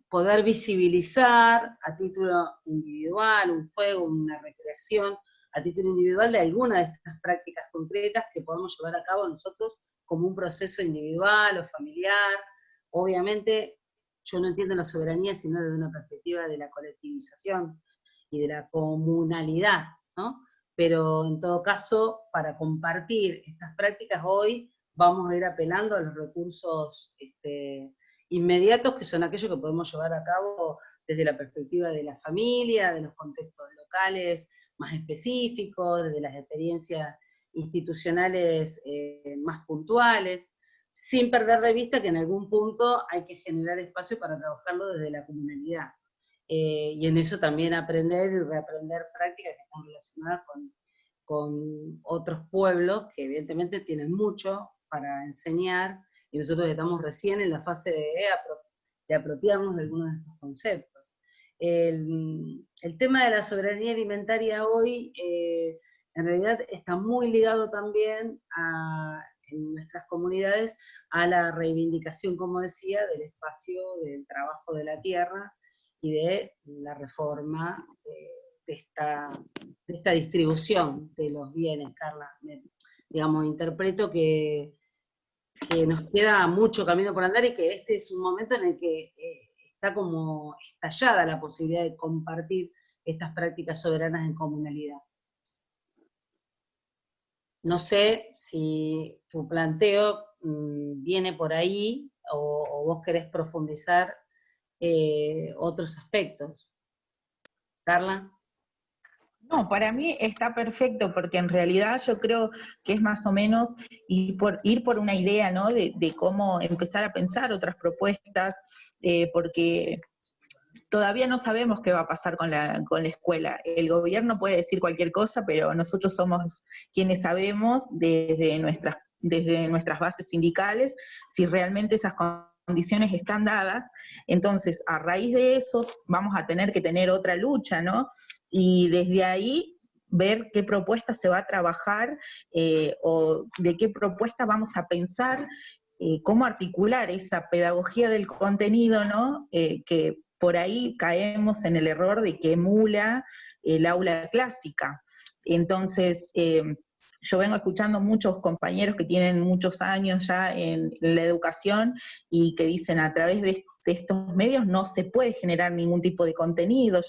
poder visibilizar a título individual, un juego, una recreación a título individual de alguna de estas prácticas concretas que podemos llevar a cabo nosotros como un proceso individual o familiar. Obviamente yo no entiendo la soberanía sino desde una perspectiva de la colectivización y de la comunalidad, ¿no? Pero en todo caso, para compartir estas prácticas hoy, vamos a ir apelando a los recursos inmediatos, que son aquellos que podemos llevar a cabo desde la perspectiva de la familia, de los contextos locales más específicos, desde las experiencias institucionales más puntuales. sin perder de vista que en algún punto hay que generar espacio para trabajarlo desde la comunalidad. Y en eso también aprender y reaprender prácticas que están relacionadas con otros pueblos que evidentemente tienen mucho para enseñar, y nosotros estamos recién en la fase de apropiarnos de algunos de estos conceptos. El tema de la soberanía alimentaria hoy, en realidad está muy ligado también en nuestras comunidades a la reivindicación, como decía, del espacio del trabajo de la tierra y de la reforma de esta distribución de los bienes, Carla. Digamos, interpreto que nos queda mucho camino por andar y que este es un momento en el que está como estallada la posibilidad de compartir estas prácticas soberanas en comunalidad. No sé si tu planteo viene por ahí o vos querés profundizar otros aspectos. Carla. No, para mí está perfecto, porque en realidad yo creo que es más o menos ir por una idea, ¿no? De cómo empezar a pensar otras propuestas, porque todavía no sabemos qué va a pasar con la escuela. El gobierno puede decir cualquier cosa, pero nosotros somos quienes sabemos desde nuestras bases sindicales si realmente esas condiciones están dadas. Entonces, a raíz de eso, vamos a tener que tener otra lucha, ¿no? Y desde ahí ver qué propuesta se va a trabajar o de qué propuesta vamos a pensar, cómo articular esa pedagogía del contenido, ¿no? Que por ahí caemos en el error de que emula el aula clásica. Entonces, yo vengo escuchando muchos compañeros que tienen muchos años ya en la educación y que dicen a través de estos medios no se puede generar ningún tipo de contenido.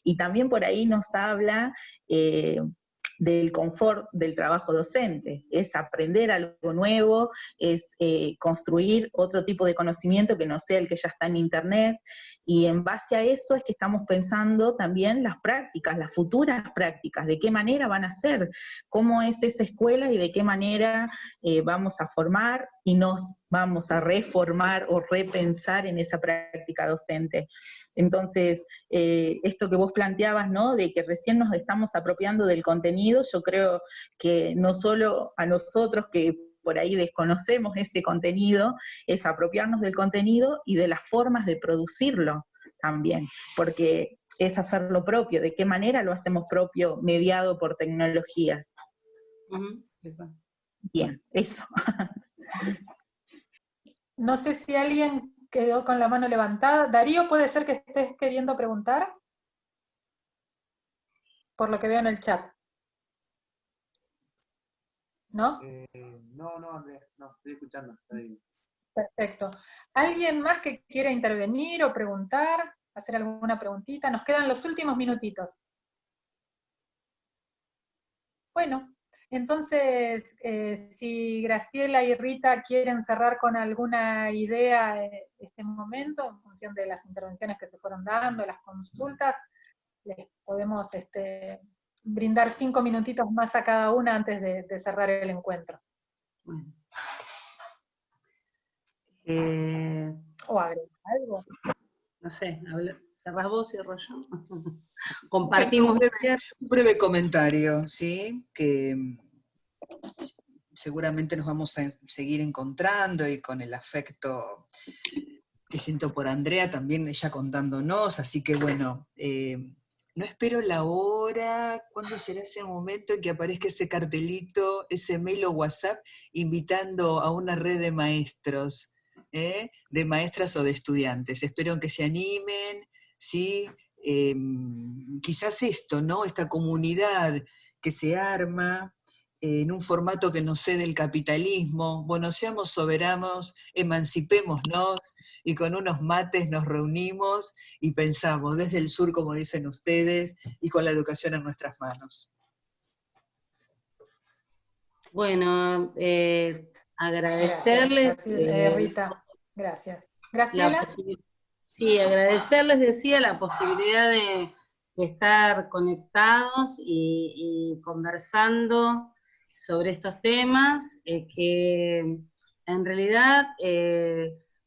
Y también por ahí nos habla del confort del trabajo docente, es aprender algo nuevo, es construir otro tipo de conocimiento que no sea el que ya está en internet, y en base a eso es que estamos pensando también las prácticas, las futuras prácticas, de qué manera van a ser, cómo es esa escuela y de qué manera vamos a formar y nos vamos a reformar o repensar en esa práctica docente. Entonces, esto que vos planteabas, ¿no? De que recién nos estamos apropiando del contenido, yo creo que no solo a nosotros que por ahí desconocemos ese contenido, es apropiarnos del contenido y de las formas de producirlo también, porque es hacerlo propio, de qué manera lo hacemos propio, mediado por tecnologías. Bien, eso. No sé si alguien quedó con la mano levantada. Darío, ¿puede ser que estés queriendo preguntar? Por lo que veo en el chat. ¿No? No, Andrés, no, estoy escuchando. Estoy... Perfecto. ¿Alguien más que quiera intervenir o preguntar? ¿Hacer alguna preguntita? Nos quedan los últimos minutitos. Bueno, entonces, si Graciela y Rita quieren cerrar con alguna idea este momento, en función de las intervenciones que se fueron dando, las consultas, les podemos brindar 5 minutitos más a cada una antes de cerrar el encuentro. Bueno. ¿O agregar algo? No sé, cerrás vos y cierro yo. Compartimos. Un breve comentario, ¿sí? Que seguramente nos vamos a seguir encontrando y con el afecto que siento por Andrea, también ella contándonos, así que bueno, no espero la hora, ¿cuándo será ese momento en que aparezca ese cartelito, ese mail o WhatsApp, invitando a una red de maestros, de maestras o de estudiantes? Espero que se animen, ¿sí? Quizás esto, ¿no? Esta comunidad que se arma en un formato que nos cede el capitalismo, bueno, seamos soberanos, emancipémonos, y con unos mates nos reunimos y pensamos desde el sur, como dicen ustedes, y con la educación en nuestras manos. Bueno, agradecerles. Gracias, Rita, gracias. ¿Graciela? Sí, agradecerles, decía, la posibilidad de estar conectados y conversando sobre estos temas, que En realidad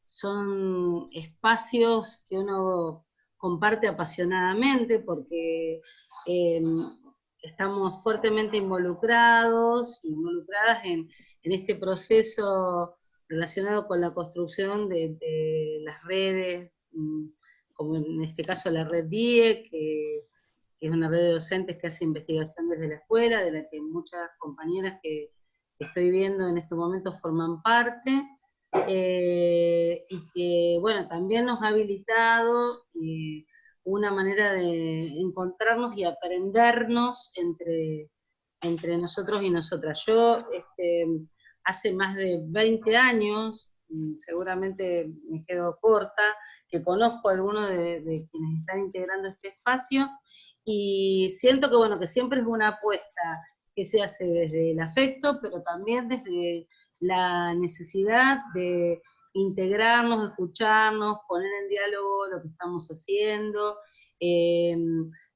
son espacios que uno comparte apasionadamente porque estamos fuertemente involucradas en este proceso relacionado con la construcción de las redes, como en este caso la red DIE, que es una red de docentes que hace investigación desde la escuela, de la que muchas compañeras que estoy viendo en este momento forman parte, y que, bueno, también nos ha habilitado una manera de encontrarnos y aprendernos entre nosotros y nosotras. Yo, hace más de 20 años, seguramente me quedo corta, que conozco a algunos de quienes están integrando este espacio, y siento que, bueno, que siempre es una apuesta que se hace desde el afecto, pero también desde la necesidad de integrarnos, escucharnos, poner en diálogo lo que estamos haciendo,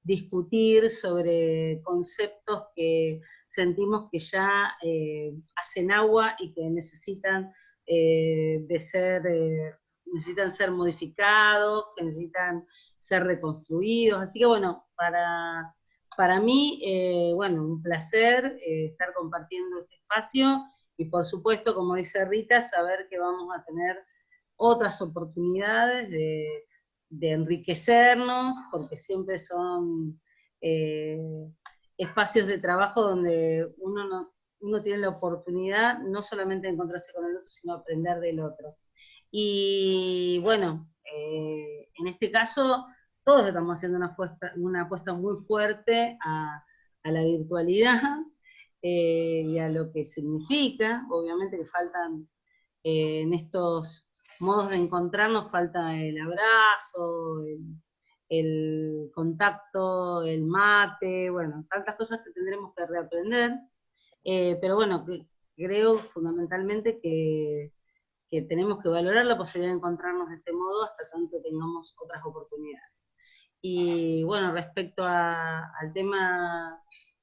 discutir sobre conceptos que sentimos que ya hacen agua y que necesitan necesitan ser modificados, que necesitan ser reconstruidos. Así que bueno, para mí, bueno, un placer estar compartiendo este espacio y por supuesto, como dice Rita, saber que vamos a tener otras oportunidades de enriquecernos, porque siempre son espacios de trabajo donde uno tiene la oportunidad no solamente de encontrarse con el otro, sino aprender del otro. Y bueno, en este caso, todos estamos haciendo una apuesta muy fuerte a la virtualidad y a lo que significa. Obviamente que faltan, en estos modos de encontrarnos, falta el abrazo, el contacto, el mate, bueno, tantas cosas que tendremos que reaprender, pero bueno, creo fundamentalmente que tenemos que valorar la posibilidad de encontrarnos de este modo hasta tanto tengamos otras oportunidades. Y bueno, respecto al tema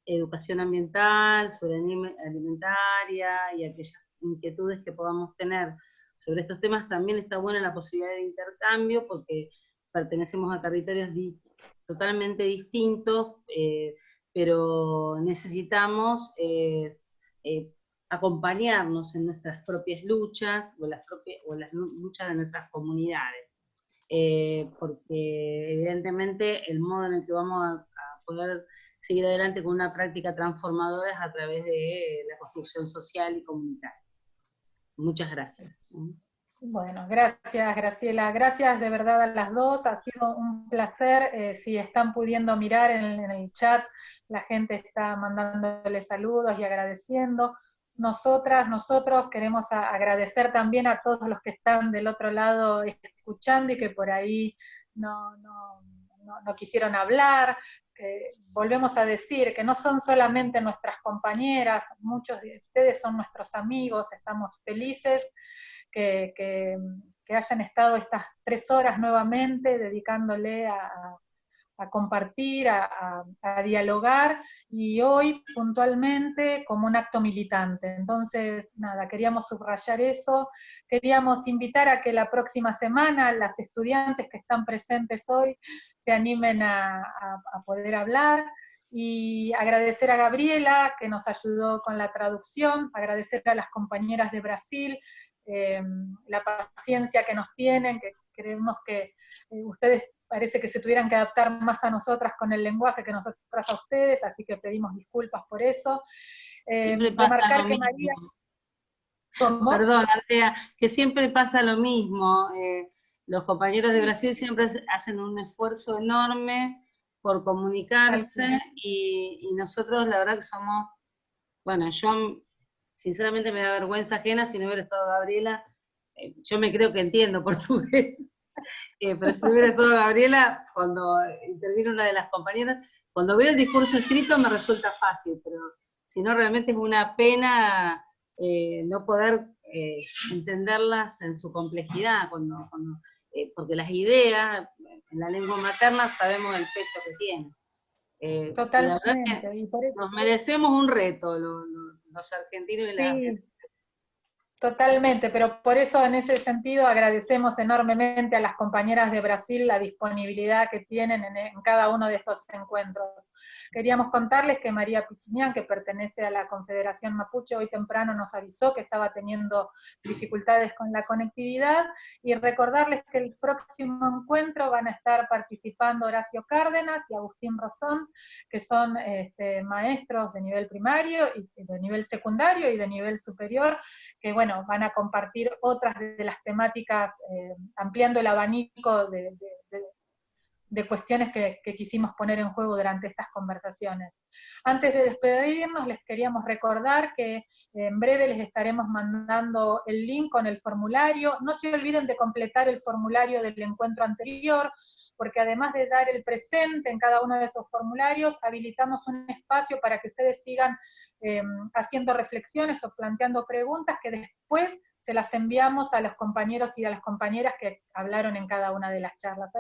educación ambiental, soberanía alimentaria y aquellas inquietudes que podamos tener sobre estos temas, también está buena la posibilidad de intercambio porque pertenecemos a territorios totalmente distintos, pero necesitamos acompañarnos en nuestras propias luchas o las luchas de nuestras comunidades. Porque evidentemente el modo en el que vamos a poder seguir adelante con una práctica transformadora es a través de la construcción social y comunitaria. Muchas gracias. Bueno, gracias Graciela, gracias de verdad a las dos, ha sido un placer. Si están pudiendo mirar en el chat, la gente está mandándole saludos y agradeciendo. Nosotros queremos agradecer también a todos los que están del otro lado escuchando y que por ahí no quisieron hablar. Volvemos a decir que no son solamente nuestras compañeras, muchos de ustedes son nuestros amigos, estamos felices que hayan estado estas 3 horas nuevamente dedicándole a compartir, a dialogar, y hoy puntualmente como un acto militante. Entonces, nada, queríamos subrayar eso, queríamos invitar a que la próxima semana las estudiantes que están presentes hoy se animen a poder hablar, y agradecer a Gabriela, que nos ayudó con la traducción, agradecer a las compañeras de Brasil, la paciencia que nos tienen, que creemos que ustedes parece que se tuvieran que adaptar más a nosotras con el lenguaje que nosotras a ustedes, así que pedimos disculpas por eso. Remarcar que María... ¿Cómo? Perdón, Andrea, que siempre pasa lo mismo. Los compañeros de Brasil siempre hacen un esfuerzo enorme por comunicarse y nosotros la verdad que somos, bueno, yo sinceramente me da vergüenza ajena si no hubiera estado Gabriela. Yo me creo que entiendo portugués. Pero si no hubiera estado Gabriela, cuando intervino una de las compañeras, cuando veo el discurso escrito me resulta fácil, pero si no realmente es una pena no poder entenderlas en su complejidad, porque las ideas en la lengua materna sabemos el peso que tienen. Totalmente. La verdad que nos merecemos un reto los argentinos y las argentinas. Totalmente, pero por eso en ese sentido agradecemos enormemente a las compañeras de Brasil la disponibilidad que tienen en cada uno de estos encuentros. Queríamos contarles que María Pichiñán, que pertenece a la Confederación Mapuche, hoy temprano nos avisó que estaba teniendo dificultades con la conectividad, y recordarles que el próximo encuentro van a estar participando Horacio Cárdenas y Agustín Rosón, que son maestros de nivel primario, y de nivel secundario y de nivel superior, que bueno, van a compartir otras de las temáticas, ampliando el abanico de cuestiones que quisimos poner en juego durante estas conversaciones. Antes de despedirnos, les queríamos recordar que en breve les estaremos mandando el link con el formulario. No se olviden de completar el formulario del encuentro anterior, porque además de dar el presente en cada uno de esos formularios, habilitamos un espacio para que ustedes sigan haciendo reflexiones o planteando preguntas que después se las enviamos a los compañeros y a las compañeras que hablaron en cada una de las charlas.